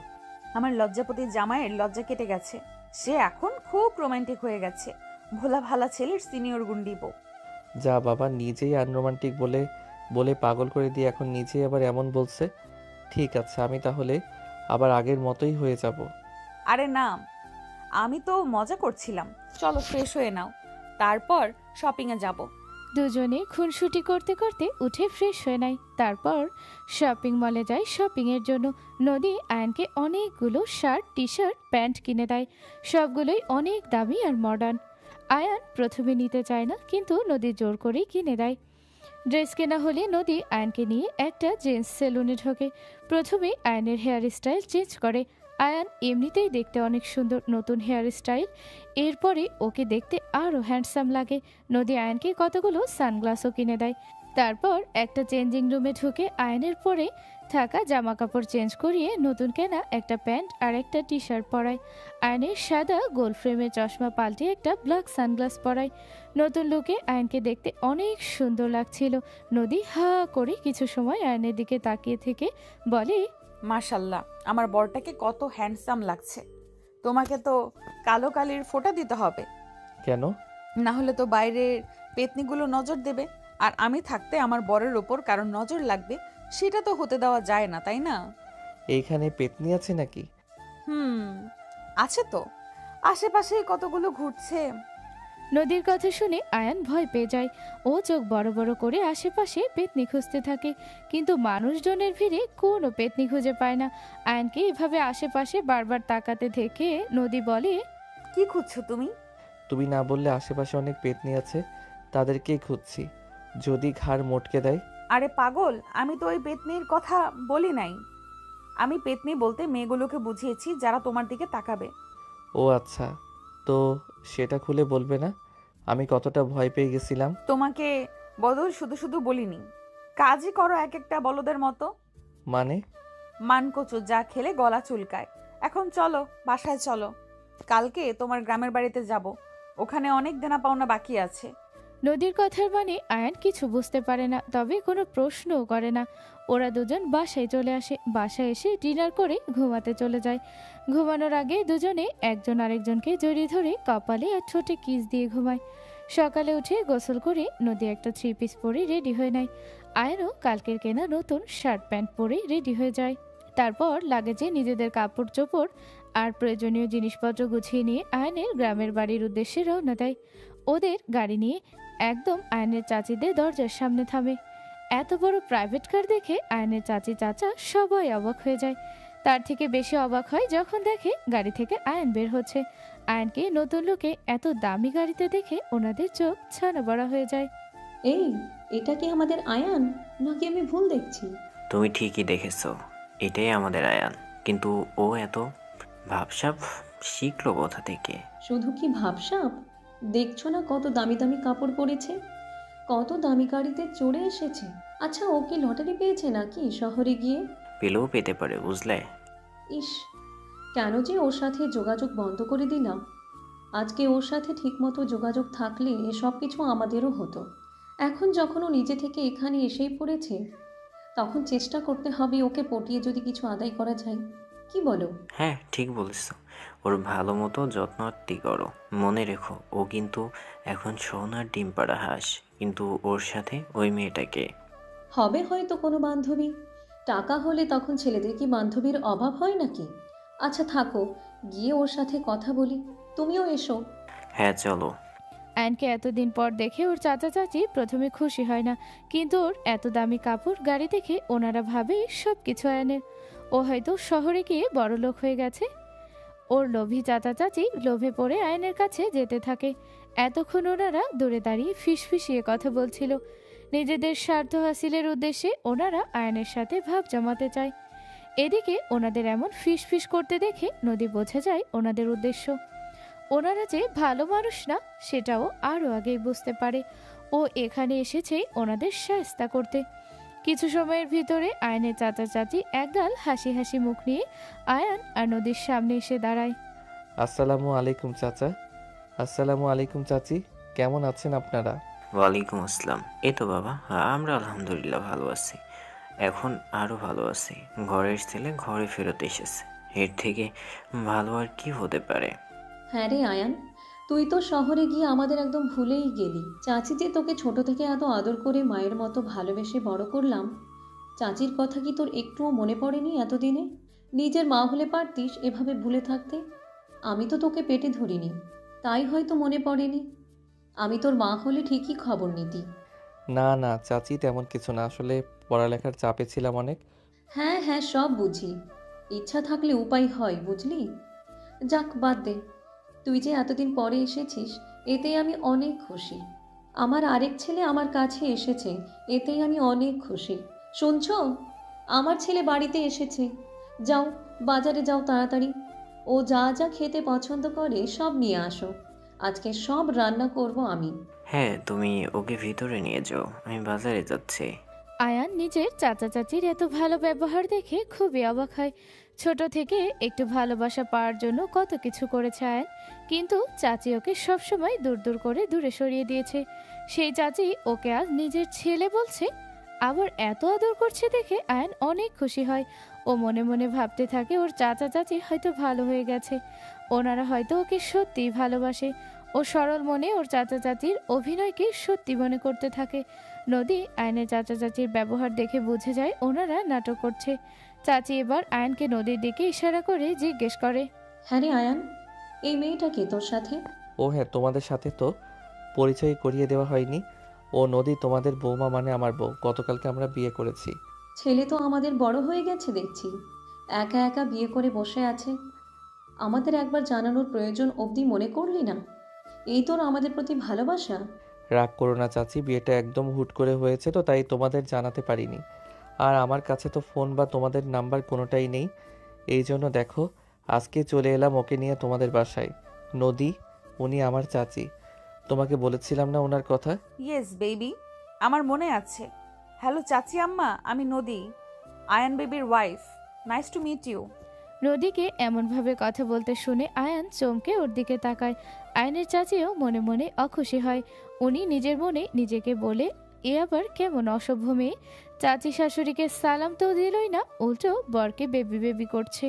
আমার লজ্জাপতি জামাইয়ের লজ্জা কেটে গেছে। সে এখন খুব রোমান্টিক হয়ে গেছে। ভোলা ভালা ছেলের সিনিয়র গুন্ডি বউ। যা বাবা, নিজেই আনরোমান্টিক বলে বলে পাগল করে দিয়ে এখন নিজেই আবার এমন বলছে। ঠিক আছে, আমি তাহলে আবার আগের মতোই হয়ে যাব। আরে না, আমি তো মজা করছিলাম। চলো ফ্রেশ হয়ে নাও, তারপর শপিংয়ে যাব। দুজনে খুনসুটি করতে করতে উঠে ফ্রেশ হয়ে নেয়। তারপর শপিং মলে যায় শপিংয়ের জন্য। নদী আয়নকে অনেকগুলো শার্ট, টি শার্ট, প্যান্ট কিনে দেয়। সবগুলোই অনেক দামি আর মডার্ন। আয়ান প্রথমে নিতে চায় না, কিন্তু নদী জোর করেই কিনে দেয়। ড্রেস কেনা হলে নদী আয়নকে নিয়ে একটা জেন্টস সেলুনে ঢোকে। প্রথমে আয়নের হেয়ার স্টাইল চেঞ্জ করে। আয়ান এমনিতেই দেখতে অনেক সুন্দর, নতুন হেয়ার স্টাইল এরপরে ওকে দেখতে আরও হ্যান্ডসাম লাগে। নদী আয়নকে কতগুলো সানগ্লাসও কিনে দেয়। তারপর একটা চেঞ্জিং রুমে ঢুকে আয়নের পরে থাকা জামা কাপড় চেঞ্জ করিয়ে নতুন কেনা একটা প্যান্ট আর একটা টি শার্ট পরায়। আয়নের সাদা গোল ফ্রেমের চশমা পাল্টে একটা ব্ল্যাক সানগ্লাস পরায়। নতুন লুকে আয়নকে দেখতে অনেক সুন্দর লাগছিল। নদী হা করে কিছু সময় আয়নের দিকে তাকিয়ে থেকে বলে, মাশাল্লাহ, আমার বরটাকে কত হ্যান্ডসাম লাগছে। তোমাকে তো কালো কালির ফোঁটা দিতে হবে, কেন? না হলে তো বাইরের পেতনিগুলো নজর দেবে, আর আমি থাকতে আমার বরের ওপর কারণ নজর লাগবে, সেটা তো হতে দেওয়া যায় না, তাই না? এইখানে পেতনি আছে নাকি? আছে তো, আশেপাশে কতগুলো ঘুরছে। নদীর কথা শুনে আয়ান ভয় পেয়ে যায়। ও চোখ বড় বড় করে আশেপাশে পেতনি খুঁজতে থাকে, কিন্তু মানুষজনের ভিড়ে কোনো পেতনি খুঁজে পায় না। আয়ানকে এভাবে আশেপাশে বারবার তাকাতে দেখে নদী বলে, কি খুঁজছো তুমি? তুমি না বললে আশেপাশে অনেক পেতনি আছে, তাদেরকেই খুঁজছি। যদি ঘাড় মটকে দেয়? আরে পাগল, আমি তো ওই পেতনির কথা বলি নাই। আমি পেতনি বলতে মেয়েগুলোকে বুঝিয়েছি যারা তোমার দিকে তাকাবে। ও আচ্ছা, তো সেটা খুলে বলবে না? আমি কতটা ভয় পেয়ে গেছিলাম। তোমাকে বদল শুধু শুধু বলিনি, কাজই করো এক একটা বলদের মতো। মানে? মানকচু যা খেলে গলা চুলকায়। এখন চলো, বাসায় চলো। কালকে তোমার গ্রামের বাড়িতে যাব, ওখানে অনেক দেনা পাওনা বাকি আছে। নদীর কথার মানে আয়ান কিছু বুঝতে পারে না, তবে কোনো প্রশ্নও করে না। ওরা দুজন বাসায় চলে আসে। বাসায় এসে ডিনার করে ঘুমাতে চলে যায়। ঘুমানোর আগে দুজনে একজন আরেকজনকে জড়িয়ে ধরে কপালে আর ঠোঁটে কিস দিয়ে ঘুমায়। সকালে উঠে গোসল করে নদী একটা 3 পিস পরে রেডি হয়ে নেয়। আয়ানও কালকের কেনা নতুন শার্ট প্যান্ট পরে রেডি হয়ে যায়। তারপর লাগেজে নিজেদের কাপড় চোপড় আর প্রয়োজনীয় জিনিসপত্র গুছিয়ে নিয়ে আয়নের গ্রামের বাড়ির উদ্দেশ্যে রওনা দেয়। ওদের গাড়ি নিয়ে একদম আয়নের চাচিদের দরজার সামনে থামে। এত বড় প্রাইভেট কার দেখে আয়নের চাচি চাচা সবাই অবাক হয়ে যায়। তার থেকে বেশি অবাক হয় যখন দেখে গাড়ি থেকে আয়ন বের হচ্ছে। আয়নকে নতুন লোকে এত দামি গাড়িতে দেখে ওনাদের চোখ ছানা বড়া হয়ে যায়। এই, এটা কি আমাদের আয়ান নাকি আমি ভুল দেখছি? তুমি ঠিকই দেখেছো, এটাই আমাদের আয়ান। কিন্তু ও এত ভাবসাব শিখলো কোথা থেকে? শুধু কি ভাবসাব, দেখছো না কত দামি দামি কাপড় পরেছে, কত দামি গাড়িতে চড়ে এসেছে। আচ্ছা, ও কি লটারি পেয়েছে নাকি শহরে গিয়ে? পেলেও পেতে পারে, বুঝলে? ইস, কেন যে ওর সাথে যোগাযোগ বন্ধ করে দিলাম। আজকে ওর সাথে ঠিকমতো যোগাযোগ থাকলে সব কিছু আমাদেরও হতো। এখন যখন ও নিজে থেকে এখানে এসেই পড়েছে, তখন চেষ্টা করতে হবে ওকে পটিয়ে যদি কিছু আদায় করা যায়। কি বলো? হ্যাঁ, ঠিক বলেছ। ওর ভালো মতো যত্নআত্তি করো। মনে রেখো, ও কিন্তু এখন সোনার ডিম পাড়া হাঁস। কিন্তু ওর সাথে ওই মেয়েটাকে। হবে হয়তো কোনো বান্ধবী। টাকা হলে তখন ছেলেদের কি বান্ধবীর অভাব হয় নাকি? আচ্ছা থাকো, গিয়ে ওর সাথে কথা বলি। তুমিও এসো। হ্যাঁ, চলো। আয়নকে এতদিন পর দেখে ওর চাচা চাচি প্রথমে খুশি হয় না, কিন্তু ওর এত দামি কাপড় গাড়ি দেখে ওনারা ভাবে সব কিছু আয়নের। ও হয়তো শহরে গিয়ে বড় লোক হয়ে গেছে। ওর লোভী চাচা চাচি লোভে পড়ে আয়নের কাছে যেতে থাকে। এতক্ষণ ওনারা দূরে দাঁড়িয়ে ফিসফিসিয়ে কথা বলছিল। নিজেদের স্বার্থ হাসিলের উদ্দেশ্যে ওনারা আয়নের সাথে ভাব জমাতে চায়। এদিকে ওনাদের এমন ফিসফিস করতে দেখে নদী বোঝা যায় ওনাদের উদ্দেশ্য। ওনারা যে ভালো মানুষ না সেটাও আরও আগেই বুঝতে পারে। ও এখানে এসেছে ওনাদের শায়েস্তা করতে। কিছু সময়ের ভিতরে আয়নের চাচা চাচি একগাল হাসি হাসি মুখ নিয়ে আয়ান আর নদীর সামনে এসে দাঁড়ায়। আসসালামু আলাইকুম চাচা। আসসালামু আলাইকুম চাচি, কেমন আছেন আপনারা? ওয়ালাইকুম আসসালাম। এই তো বাবা, আমরা আলহামদুলিল্লাহ ভালো আছি। এখন আরও ভালো আছি। ঘরের ছেলে ঘরে ফেরত এসেছে, এর থেকে ভালো আর কি হতে পারে? হ্যাঁ রে আয়ান, তুই তো শহরে গিয়ে আমাদের একদম ভুলেই গেলি। চাচি যে তোকে ছোট থেকে এত আদর করে মায়ের মতো ভালোবেসে বড় করলাম, চাচির কথা কি তোর একটুও মনে পড়েনি এতদিনে? নিজের মা হলে পারতিস এভাবে ভুলে থাকতে। আমি তো তোকে পেটে ধরিনি, তাই হয়তো মনে পড়েনি। আমি তোর মা হলে ঠিকই খবর নিতি। না না চাচি, তেমন কিছু না, আসলে পড়ালেখার চাপে ছিলাম অনেক। হ্যাঁ হ্যাঁ, সব বুঝি। ইচ্ছা থাকলে উপায় হয়, বুঝলি? যাক, বাদ দে। তুই যে এতদিন পরে এসেছিস, এতেই আমি অনেক খুশি। আমার আরেক ছেলে আমার কাছে এসেছে, এতেই আমি অনেক খুশি। শুনছো? আমার ছেলে বাড়িতে এসেছে। যাও, বাজারে যাও তাড়াতাড়ি। ও যা যা খেতে পছন্দ করে সব নিয়ে আসো। আজকে সব রান্না করব আমি। হ্যাঁ, তুমি ওকে ভিতরে নিয়ে যাও, আমি বাজারে যাচ্ছি। আয়ান নিজের চাচা চাচির এত ভালো ব্যবহার দেখে খুবই অবাক হয়। ছোট থেকে একটু ভালোবাসা পাওয়ার জন্য কত কিছু করেছে আয়ান, কিন্তু চাচি ওকে সবসময় দূর দূর করে দূরে সরিয়ে দিয়েছে। সেই চাচি ওকে আজ নিজের ছেলে বলছে, আবার এত আদর করছে দেখে আয়ান অনেক খুশি হয়। ও মনে মনে ভাবতে থাকে ওর চাচা চাচি হয়তো ভালো হয়ে গেছে, ওনারা হয়তো ওকে সত্যিই ভালোবাসে। ও সরল মনে ওর চাচা চাচির অভিনয়কে সত্যি মনে করতে থাকে। নদী আয়নের চাচা চাচির ব্যবহার দেখে বুঝে যায় ওনারা নাটক করছে। চাচি এবার আয়নকে নদীর দিকে ইশারা করে জিজ্ঞেস করে, হ্যাঁ রে আয়ান, এই মেয়েটা কে তোর সাথে? ও হ্যাঁ, তোমাদের সাথে তো পরিচয় করিয়ে দেওয়া হয়নি। ও নদী তোমাদের বৌমা, মানে আমার বউ। গতকালকে আমরা বিয়ে করেছি। ছেলে তো আমাদের বড় হয়ে গেছে দেখছি, একা একা বিয়ে করে বসে আছে। আমাদের একবার জানানোর প্রয়োজন অবধি মনে করলি না? এই তোর আমাদের প্রতি ভালোবাসা? রাগ করো না চাচি, বিয়েটা একদম হুট করে হয়েছে তো, তাই তোমাদের জানাতে পারিনি। আর আমার কাছে তো ফোন বা তোমাদের নাম্বার কোনোটাই নেই। এই জন্য দেখো, আজকে চলে এলাম ওকে নিয়ে তোমাদের বাসায়। নদী, উনি আমার চাচি। তোমাকে বলেছিলাম না ওনার কথা? ইয়েস বেবি, আমার মনে আছে। হ্যালো চাচি আম্মা, আমি নদী, আয়ান বেবির wife. Nice to meet you. নদীকে এমনভাবে কথা বলতে শুনে আয়ান চমকে ওর দিকে তাকায়। আয়নের চাচিও মনে মনে অখুশি হয়। উনি নিজের মনে নিজেকে বলে, এ আবার কেমন অসভ্য মেয়ে, চাচি শাশুড়িকে সালাম তো দিলই না, উল্টো বরকে বেবি বেবি করছে।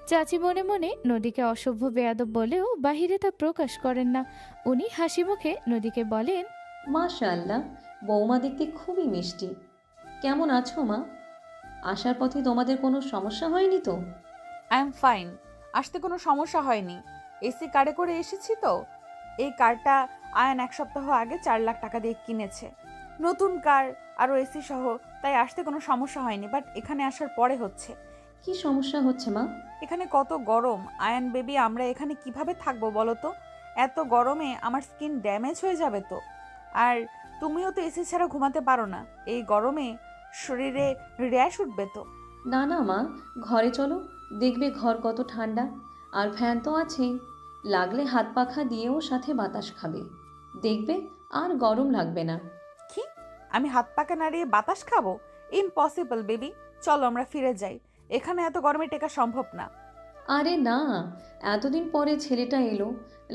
চাচি মনে মনে নদীকে অসভ্য বেয়াদব বলেও বাহিরে তা প্রকাশ করেন না। উনি হাসি মুখে নদীকে বলেন, মাশাআল্লাহ, বৌমা দেখতে খুবই মিষ্টি। কেমন আছো মা? আসার পথে তোমাদের কোনো সমস্যা হয়নি তো? আই এম ফাইন, আসতে কোনো সমস্যা হয়নি। এসি কারে করে এসেছি তো। এই কারটা আয়ান 1 সপ্তাহ আগে 4 লাখ টাকা দিয়ে কিনেছে, নতুন কার, আরও এসি সহ। তাই আসতে কোনো সমস্যা হয়নি, বাট এখানে আসার পরে হচ্ছে। কি সমস্যা হচ্ছে মা? এখানে কত গরম আয়ান বেবি, আমরা এখানে কিভাবে থাকবো বলো তো? এত গরমে আমার স্কিন ড্যামেজ হয়ে যাবে তো। আর তুমিও তো এসি ছাড়া ঘুমাতে পারো না, এই গরমে শরীরে র্যাশ উঠবে তো। না না মা, ঘরে চলো, দেখবে ঘর কত ঠান্ডা। আর ফ্যান তো আছেই, লাগলে হাত পাখা দিয়েও সাথে বাতাস খাবে, দেখবে আর গরম লাগবে না। কি? আমি হাত পাকা নাড়িয়ে বাতাস খাবো? ইম্পসিবল বেবি, চলো আমরা ফিরে যাই, এখানে এত গরমে টেকা সম্ভব না। আরে না, এতদিন পরে ছেলেটা এলো,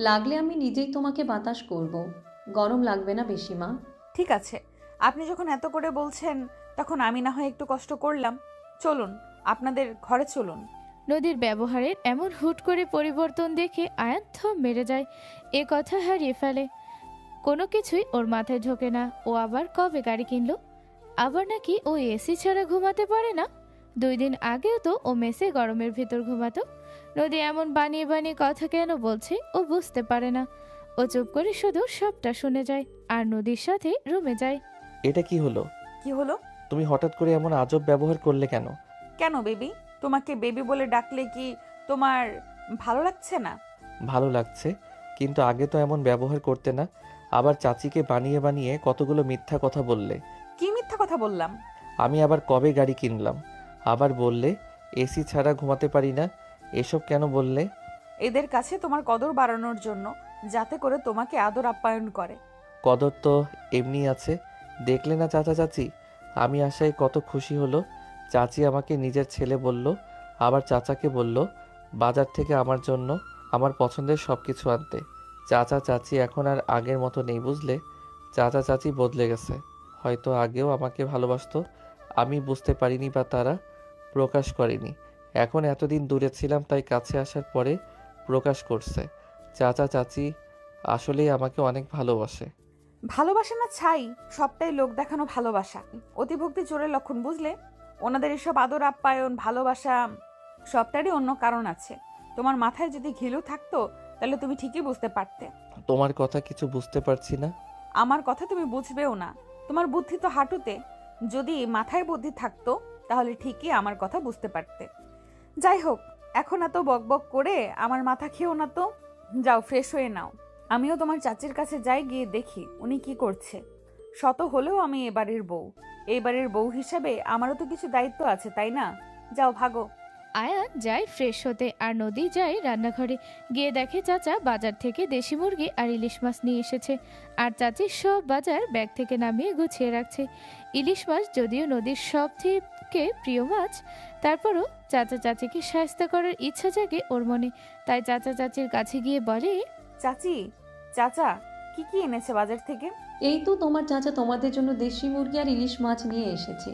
লাগলে আমি নিজেই তোমাকে বাতাস করব। গরম লাগবে না বেশি মা। ঠিক আছে, আপনি যখন এত করে বলছেন তখন আমি না হয় একটু কষ্ট করলাম। চলুন, আপনাদের ঘরে চলুন। নদীর ব্যবহারের এমন হুট করে পরিবর্তন দেখে আয়ান থম মেরে যায়। এ কথা হারিয়ে ফেলে। কোনো কিছুই ওর মাথায় ঢোকে না। ও আবার কবে গাড়ি কিনলো? আবার নাকি ও এসি ছাড়া ঘুমাতে পারে না। 2 দিন আগেও তো ও মেসে গরমের ভেতর ঘুমাতো। নদী এমন বানিয়ে বানিয়ে কথা কেন বলছে ও বুঝতে পারে না। ও চুপ করে শুধু সবটা শুনে যায় আর নদীর সাথে রুমে যায়। এটা কি হলো? কি হলো? তুমি হঠাৎ করে এমন আজব ব্যবহার করলে কেন? কেন বেবি? তোমাকে বেবি বলে ডাকলে কি তোমার ভালো লাগছে না? ভালো লাগছে, কিন্তু আগে তো এমন ব্যবহার করতে না। আবার চাচিকে বানিয়ে বানিয়ে কতগুলো মিথ্যা কথা বললে। কি মিথ্যা কথা বললাম? আমি আবার কবে গাড়ি কিনলাম? আবার বললে এসি ছাড়া ঘুমাতে পারি না। এসব কেন বললে? এদের কাছে তোমার কদর বাড়ানোর জন্য, যাতে করে তোমাকে আদর আপ্যায়ন করে। কদর তো এমনি আছে। দেখলে না চাচা চাচি, আমি আশায় কত খুশি হলো। চাচি আমাকে নিজের ছেলে বলল, আবার চাচাকে বলল বাজার থেকে আমার জন্য আমার পছন্দের সব কিছু আনতে। চাচা চাচি এখন আর আগের মতো নেই, বুঝলে? চাচা চাচি বদলে গেছে। হয়তো আগেও আমাকে ভালোবাসতো, আমি বুঝতে পারিনি বা তারা প্রকাশ করেনি। এখন এতদিন দূরে ছিলাম, তাই কাছে আসার পরে প্রকাশ করছে। চাচা চাচি আসলেই আমাকে অনেক ভালোবাসে। ভালোবাসা না ছাই, সবটাই লোক দেখানো ভালোবাসা। অতিভক্তি চোরের লক্ষণ, বুঝলে? ওনাদের এসব আদর আপ্যায়ন ভালোবাসা সবটারই অন্য কারণ আছে। তোমার মাথায় যদি ঘিলু থাকতো তাহলে তুমি ঠিকই বুঝতে পারতে। তোমার কথা কিছু বুঝতে পারছি না। আমার কথা তুমি বুঝবেও না। তোমার বুদ্ধি তো হাঁটুতে। যদি মাথায় বুদ্ধি থাকতো তাহলে ঠিকই আমার কথা বুঝতে পারতে। যাই হোক, এখন এত বকবক করে আমার মাথা খেও না তো। যাও, ফ্রেশ হয়ে নাও। আমিও তোমার চাচির কাছে যাই, গিয়ে দেখি উনি কি করছে। শত হলেও আমি এবারের বউ। এইবারের বউ হিসাবে আমারও তো কিছু দায়িত্ব আছে, তাই না? যাও, ভাগো। আয়ান যায় ফ্রেশ হতে আর নদী যায় রান্নাঘরে। গিয়ে দেখে চাচা বাজার থেকে দেশি মুরগি আর ইলিশ মাছ নিয়ে এসেছে। আর চাচি সব বাজার ব্যাগ থেকে নামিয়ে গুছিয়ে রাখছে। ইলিশ মাছ যদিও নদীর সব থেকে প্রিয় মাছ, তারপরও চাচা চাচিকে সাহায্য করার ইচ্ছা জাগে ওর মনে। তাই চাচা চাচির কাছে গিয়ে বলে, চাচি, চাচা কি কি এনেছে বাজার থেকে? এই তো তোমার চাচা তোমাদের জন্য দেশি মুরগি আর ইলিশ মাছ নিয়ে এসেছে।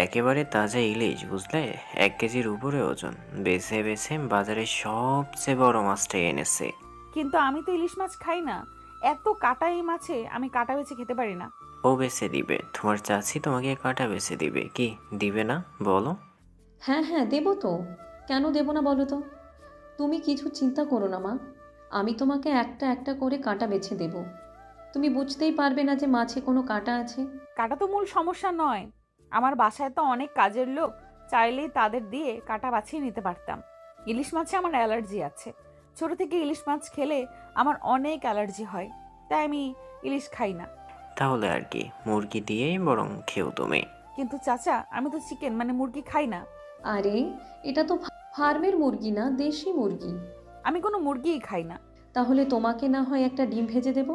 একেবারে তাজা ইলিশ, বুঝলে? 1 কেজির উপরে ওজন। বেছে বেছে বাজারের সবচেয়ে বড় মাছটাই এনেছে। কিন্তু আমি তো ইলিশ মাছ খাই না। এত কাটা এই মাছে আমি কাটা বেছে খেতে পারি না। ও বেছে দিবে, তোমার চাচি তোমাকে কাটা বেছে দিবে। কি দিবে না বলো? হ্যাঁ হ্যাঁ, দেবো তো। কেন দেবো না বলো তো? তুমি কিছু চিন্তা করো না মা, আমি তোমাকে একটা একটা করে কাঁটা বেছে দেব। তুমি বুঝতেই পারবে না যে মাছে কোনো কাঁটা আছে। কাটা তো মূল সমস্যা নয়। আমার বাসায় তো অনেক কাজের লোক, চাইলেই তাদের দিয়ে কাটা বাছিয়ে নিতে পারতাম। ইলিশ মাছে আমার অ্যালার্জি আছে। ছোট থেকে ইলিশ মাছ খেলে আমার অনেক অ্যালার্জি হয়, তাই আমি ইলিশ খাই না। তাহলে আর কি, মুরগি দিয়েই বরং খেও তুমি। কিন্তু চাচা, আমি তো চিকেন মানে মুরগি খাই না। আরে এটা তো ফার্মের মুরগি না, দেশি মুরগি। আমি কোনো মুরগিই খাই না। তাহলে তোমাকে না হয় একটা ডিম ভেজে দেব।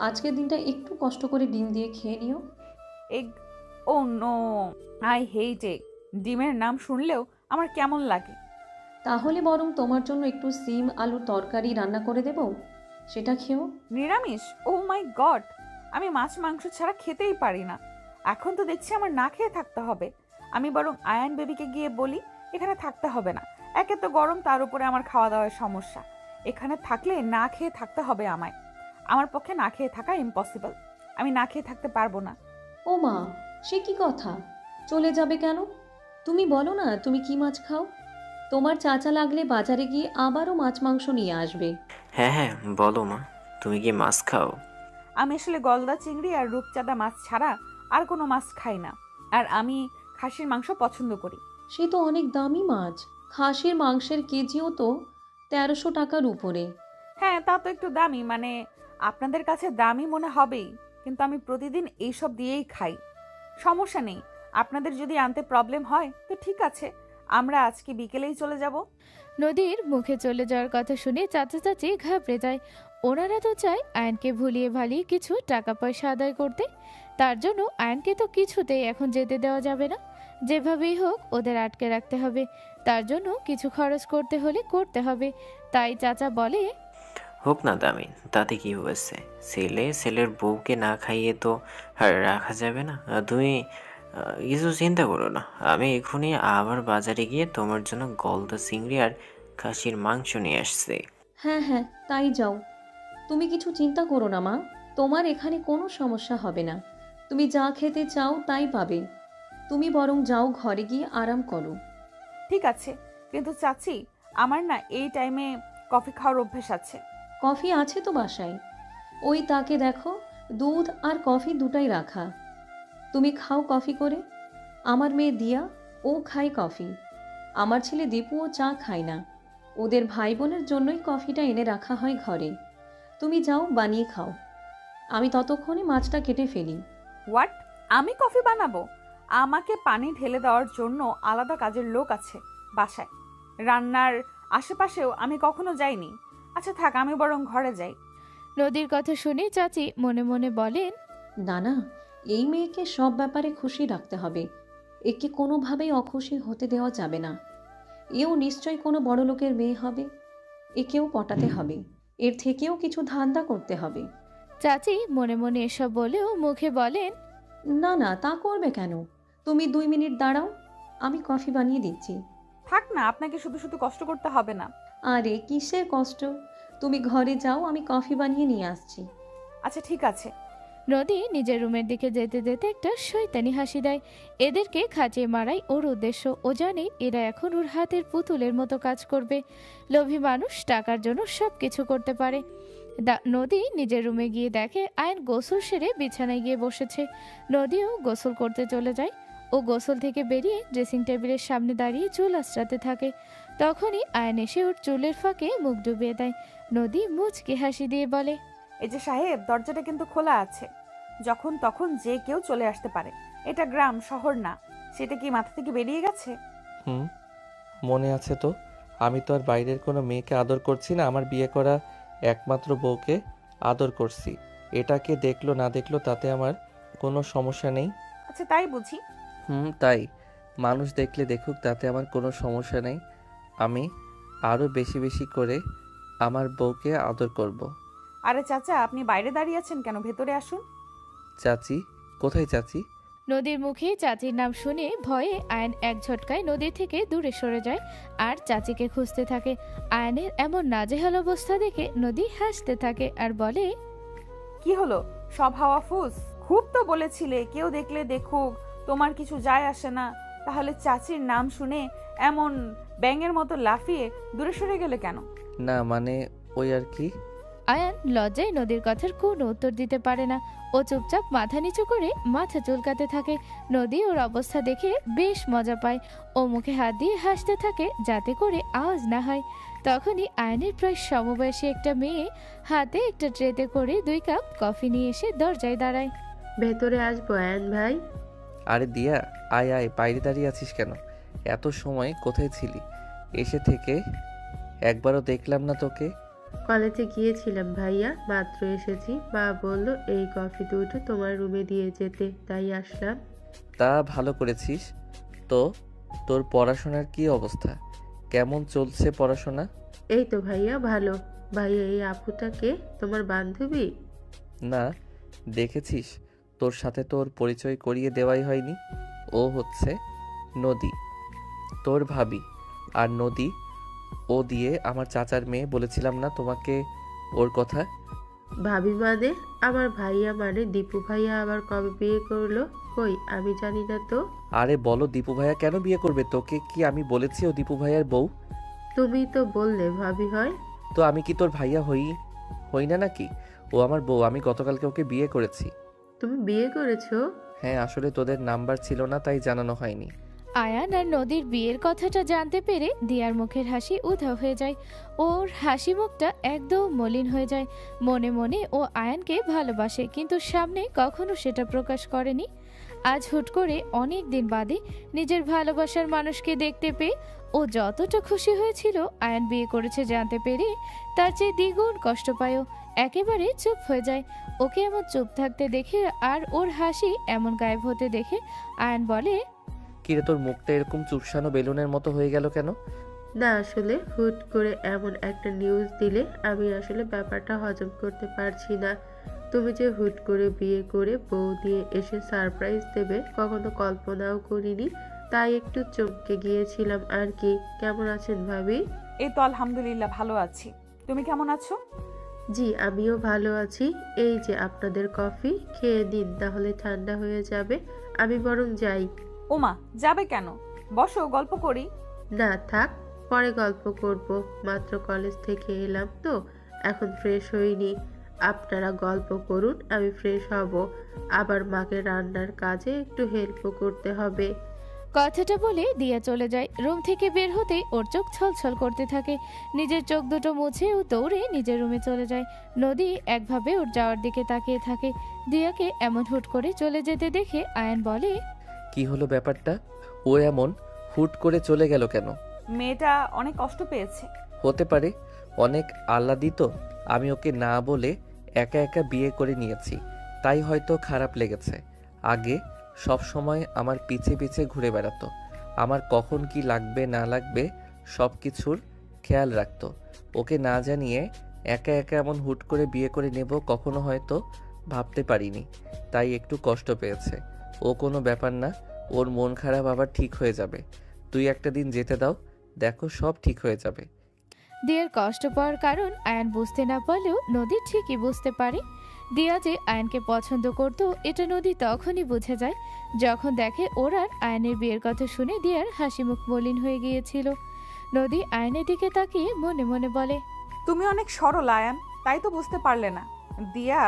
আজকের দিনটা একটু কষ্ট করে ডিম দিয়ে খেয়ে নিও। Egg? Oh no, I hate egg. ডিমের নাম শুনলেও আমার কেমন লাগে। তাহলে বরং তোমার জন্য একটু সিম আলুর তরকারি রান্না করে দেব, সেটা খেও। নিরামিষ? ও মাই গড, আমি মাছ মাংস ছাড়া খেতেই পারি না। এখন তো দেখছি আমার না খেয়ে থাকতে হবে। আমি বরং আয়ান বেবিকে গিয়ে বলি এখানে থাকতে হবে না। একে তো গরম, তার উপরে আমার খাওয়া দাওয়ার সমস্যা। এখানে থাকলে না খেয়ে থাকতে হবে আমায়। আমার পক্ষে না খেয়ে থাকা ইম্পসিবল। আমি না খেয়ে থাকতে পারবো না। ও মা, সে কি কথা? চলে যাবে কেন? তুমি বলো না তুমি কি মাছ খাও। তোমার চাচা লাগলে বাজারে গিয়ে আবারও মাছ মাংস নিয়ে আসবে। হ্যাঁ হ্যাঁ, বলো মা, তুমি কি মাছ খাও? আমি আসলে গলদা চিংড়ি আর রূপচাঁদা মাছ ছাড়া আর কোনো মাছ খাই না। আর আমি খাসির মাংস পছন্দ করি। সে তো অনেক দামি মাছ। খাসির মাংসের কেজিও তো 1300 টাকার উপরে। হ্যাঁ, তা তো একটু দামি, মানে আপনাদের কাছে দামি মনে হবেই, কিন্তু আমি প্রতিদিন এইসব দিয়েই খাই। সমস্যা নেই। আপনাদের যদি আনতে প্রবলেম হয় তো ঠিক আছে, আমরা আজকে বিকেলেই চলে যাব। নদীর মুখে চলে যাওয়ার কথা শুনে চাচা চাচি ঘাবড়ে যায়। ওনারা তো চায় আয়নকে ভুলিয়ে ভালিয়ে কিছু টাকা পয়সা আদায় করতে। তার জন্য আয়নকে তো কিছুতেই এখন যেতে দেওয়া যাবে না। যেভাবেই হোক ওদের আটকে রাখতে হবে, তার জন্য কিছু খরচ করতে হলে করতে হবে। তাই চাচা বলে, হোক না দামি, তাতে কি হয়েছে? ছেলের বউকে না খাইয়ে তো আর রাখা যাবে না। তুমি কিছু চিন্তা করো না, আমি এখনই আবার বাজারে গিয়ে তোমার জন্য গলদা চিংড়ি আর খাসির মাংস নিয়ে আসছি। হ্যাঁ হ্যাঁ, তাই যাও। তুমি কিছু চিন্তা করো না মা, তোমার এখানে কোনো সমস্যা হবে না। তুমি যা খেতে চাও তাই পাবে। তুমি বরং যাও, ঘরে গিয়ে আরাম করো। ঠিক আছে, কিন্তু চাচি, আমার না এই টাইমে কফি খাওয়ার অভ্যেস আছে। কফি আছে তো বাসায়, ওই তাকে দেখো, দুধ আর কফি দুটাই রাখা। তুমি খাও কফি করে। আমার মেয়ে দিয়া, ও খায় কফি। আমার ছেলে দীপুও চা খায় না। ওদের ভাই বোনের জন্যই কফিটা এনে রাখা হয় ঘরে। তুমি যাও, বানিয়ে খাও। আমি ততক্ষণে মাছটা কেটে ফেলি। হোয়াট? আমি কফি বানাবো? আমাকে পানি ঢেলে দেওয়ার জন্য আলাদা কাজের লোক আছে বাসায়। রান্নার আশেপাশেও আমি কখনো যাইনি। আচ্ছা থাক, আমি বরং ঘরে যাই। নদীর কথা শুনে চাচি মনে মনে বলেন, না না, এই মেয়েকে সব ব্যাপারে খুশি রাখতে হবে। একে কোনোভাবেই অখুশি হতে দেওয়া যাবে না। এও নিশ্চয়ই কোনো বড় লোকের মেয়ে হবে। একেও পটাতে হবে, এর থেকেও কিছু ধান্দা করতে হবে। চাচি মনে মনে এসব বলেও মুখে বলেন, না না, তা করবে কেন? তুমি 2 মিনিট দাঁড়াও, আমি কফি বানিয়ে দিচ্ছি। থাক না, আপনাকে শুধু শুধু কষ্ট করতে হবে না। আরে কিসের কষ্ট? তুমি ঘরে যাও, আমি কফি বানিয়ে নিয়ে আসছি। আচ্ছা ঠিক আছে। নদী নিজের রুমের দিকে যেতে যেতে একটা শয়তানি হাসি দেয়। এদেরকে খাঁচিয়ে মারাই ওর উদ্দেশ্য। ও জানে এরা এখন ওর হাতের পুতুলের মতো কাজ করবে। লোভী মানুষ টাকার জন্য সব কিছু করতে পারে। নদী নিজের রুমে গিয়ে দেখে আয়ন গোসল সেরে বিছানায় গিয়ে বসেছে। নদীও গোসল করতে চলে যায়। ও গোসল থেকে বেরিয়ে ড্রেসিং টেবিলের সামনে দাঁড়িয়ে চুল আঁচড়াতে থাকে। তখনই আয়ন এসে ওর চুলের ফাঁকে মুখ ডুবিয়ে দেয়। নদী মুচকি হাসি দিয়ে বলে, এই যে সাহেব, দরজাটা কিন্তু খোলা আছে। যখন তখন যে কেউ চলে আসতে পারে। এটা গ্রাম, শহর না। সেটা কি মাথা থেকে বেরিয়ে গেছে? মনে আছে তো, আমি তো আর বাইরের কোনো মেয়েকে আদর করছি না, আমার বিয়ে করা একমাত্র বউকে আদর করছি। এটাকে দেখলো না দেখলো তাতে আমার কোনো সমস্যা নেই। আচ্ছা তাই বুঝি? তাই। মানুষ দেখলে দেখুক, তাতে আমার কোনো সমস্যা নেই। আমি আরও বেশি বেশি করে আমার বউকে আদর করব। আরে চাচা, আপনি বাইরে দাঁড়িয়ে আছেন কেন? ভেতরে আসুন। চাচি? কোথায় চাচি? নদীর মুখে চাচির নাম শুনে ভয়ে আয়ন এক ঝটকায় নদীর থেকে দূরে সরে যায় আর চাচিকে খুঁজতে থাকে। আয়নের এমন নাজেহাল অবস্থা দেখে নদী হাসতে থাকে আর বলে, কি হলো? সব হাওয়া ফুস? খুব তো বলেছিলে কেউ দেখলে দেখুক, তোমার কিছু যায় আসে না। তাহলে চাচির নাম শুনে এমন ব্যাঙের মতো লাফিয়ে দূরে সরে গেলে কেন? না মানে ওই আর কি। আয়ান লজ্জায় নদীর কথার কোনো উত্তর দিতে পারে না। ও চুপচাপ মাথা নিচু করে মাথা চুলকাতে থাকে। নদী ওর অবস্থা দেখে বেশ মজা পায়। ও মুখে হাত দিয়ে হাসতে থাকে যাতে করে আওয়াজ না হয়। তখনই আয়নের প্রায় সমবয়সী একটা মেয়ে হাতে একটা ট্রেতে করে 2 কাপ কফি নিয়ে এসে দরজায় দাঁড়ায়। ভেতরে আসবো আয়ান ভাই? আরে দিয়া, আয় আয়, বাইরে দাঁড়িয়ে আছিস কেন? এত সময় কোথায় ছিলি? এসে থেকে একবারও দেখলাম না তোকে। কলেজে গিয়েছিলাম ভাইয়া, মাত্র এসেছি। মা বলল এই কফি দুটো তোমার রুমে দিয়ে যেতে, তাই আসলাম। তা ভালো করেছিস। তো তোর পড়াশোনার কি অবস্থা? কেমন চলছে পড়াশোনা? এই তো ভাইয়া ভালো। ভাইয়া, এই আপুটাকে তোমার বান্ধবী? না, দেখেছিস, তোর সাথে তোর পরিচয় করিয়ে দেওয়াই হয়নি। ও হচ্ছে নদী, তোর ভাবি। আর নদী ও দিয়ে আমার চাচার মেয়ে, বলেছিলাম না তোমাকে ওর কথা? ভাবি মানে? আমার ভাইয়া মানে দীপু ভাইয়া আবার কবে বিয়ে করলো? কই, আমি জানি না তো। আরে বলো, দীপু ভাইয়া কেন বিয়ে করবে? তোকে কি আমি বলেছি ও দীপু ভাইয়ার বউ? তুমি তো বললে ভাবি হয়। তো আমি কি তোর ভাইয়া হই না নাকি? ও আমার বউ, আমি গতকালকে ওকে বিয়ে করেছি। তুমি বিয়ে করেছো? হ্যাঁ, আসলে তোদের নাম্বার ছিল না তাই জানানো হয়নি। আয়ান আর নদীর বিয়ের কথাটা জানতে পেরে দিয়ার মুখের হাসি উধাও হয়ে যায়। ওর হাসি মুখটা একদম মলিন হয়ে যায়। মনে মনে ও আয়ানকে ভালোবাসে, কিন্তু সামনে কখনো সেটা প্রকাশ করেনি। আজ হুট করে অনেক দিন বাদে নিজের ভালোবাসার মানুষকে দেখতে পেয়ে ও যতটা খুশি হয়েছিল আয়ান বিয়ে করেছে জানতে পেরে, তার চেয়ে দ্বিগুণ কষ্ট পায়। একেবারে চুপ হয়ে যায়। ওকে এমন চুপ থাকতে দেখে আর ওর হাসি এমন গায়েব হতে দেখে আয়ান বলে, কিরে, তোর মুখটা এরকম চুপসানো বেলুনের মতো হয়ে গেল কেন? না আসলে হুট করে এমন একটা নিউজ দিলে আমি আসলে ব্যাপারটা হজম করতে পারছি না। তুমি যে হুট করে বিয়ে করে বউ দিয়ে এসে সারপ্রাইজ দেবে কখনো কল্পনাও করিনি, তাই একটু চমকে গিয়েছিলাম আর কি। কেমন আছেন ভাবি? এই তো আলহামদুলিল্লাহ ভালো আছি। তুমি কেমন আছো? জি আমিও ভালো আছি। এই যে আপনাদের কফি, খেয়ে নিন, তাহলে ঠান্ডা হয়ে যাবে। আমি বরং যাই। ওমা, যাবে কেন? বসো, গল্প করি। না থাক, পরে গল্প করব। মাত্র কলেজ থেকে এলাম তো, এখন ফ্রেশ হইনি। আপনারা গল্প করুন, আমি ফ্রেশ হব। আবার মাকে রান্নার কাজে একটু হেল্পও করতে হবে। কথাটা বলে দিয়া চলে যায়। রুম থেকে বের হতেই ওর চোখ ছলছল করতে থাকে। নিজের চোখ দুটো মুছে ও দৌড়ে নিজের রুমে চলে যায়। নদী একভাবে ওর যাওয়ার দিকে তাকিয়ে থাকে। দিয়াকে এমন হুট করে চলে যেতে দেখে আয়ান বলে, কি হলো ব্যাপারটা? ও এমন হুট করে চলে গেল কেন? মেয়েটা অনেক কষ্ট পেয়েছে। হতে পারে, অনেক আহ্লাদিত। আমি ওকে না বলে একা একা বিয়ে করে নিয়েছি, তাই হয়তো খারাপ লেগেছে। আগে সব সময় আমার পিছে পিছে ঘুরে বেড়াতো, আমার কখন কি লাগবে না লাগবে সব কিছুর খেয়াল রাখতো। ওকে না জানিয়ে একা একা এমন হুট করে বিয়ে করে নেব কখনো হয়তো ভাবতে পারিনি, তাই একটু কষ্ট পেয়েছে। ও কোনো ব্যাপার না, ওর মন খারাপ আবার ঠিক হয়ে যাবে। তুই একটা দিন যেতে দাও, দেখো সব ঠিক হয়ে যাবে। দিয়ার কষ্ট পাওয়ার কারণ আয়ান বুঝতে না পারলেও নদী ঠিকই বুঝতে পারে। দিয়া যে আয়ানকে পছন্দ করত এটা নদী তখনই বুঝে যায় যখন দেখে ওর আর আয়নের বিয়ের কথা শুনে দিয়ার হাসি মুখ মলিন হয়ে গিয়েছিল। নদী আয়নের দিকে তাকিয়ে মনে মনে বলে, তুমি অনেক সরল আয়ান, তাই তো বুঝতে পারলে না। দিয়া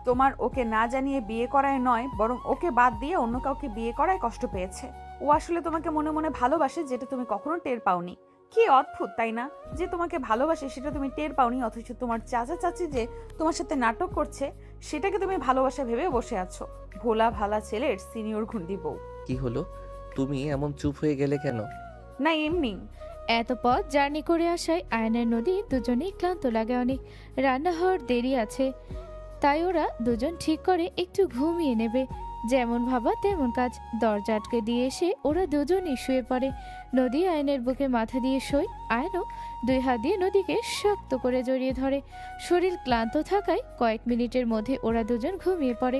তোমার ওকে না জানিয়ে বিয়ে করায় নয়, বরং ওকে বাদ দিয়ে অন্য কাউকে বিয়ে করায় কষ্ট পেয়েছে। ও আসলে তোমাকে মনে মনে ভালোবাসে, যেটা তুমি কখনো টের পাওনি। কি অদ্ভুত তাই না, যে তোমাকে ভালোবাসে সেটা তুমি টের পাওনি, অথচ তোমার চাচা চাচি যে তোমার সাথে নাটক করছে সেটাকে তুমি ভালোবাসা ভেবে বসে আছো। ভোলা ভালা ছেলের সিনিয়র ঘুন্ডি বউ। কি হলো, তুমি এমন চুপ হয়ে গেলে কেন? না এমনি। এত পথ জার্নি করে আসায় আয়নের নদী দুজনেই ক্লান্ত লাগে অনেক। রান্না হওয়ার দেরি আছে, তাই ওরা দুজন ঠিক করে একটু ঘুমিয়ে নেবে। যেমন ভাবা তেমন কাজ। দরজা আটকে দিয়ে এসে ওরা দুজনই শুয়ে পড়ে। নদী আয়নের বুকে মাথা দিয়ে শোয়, আয়নও দুই হাত দিয়ে নদীকে শক্ত করে জড়িয়ে ধরে। শরীর ক্লান্ত থাকায় কয়েক মিনিটের মধ্যে ওরা দুজন ঘুমিয়ে পড়ে।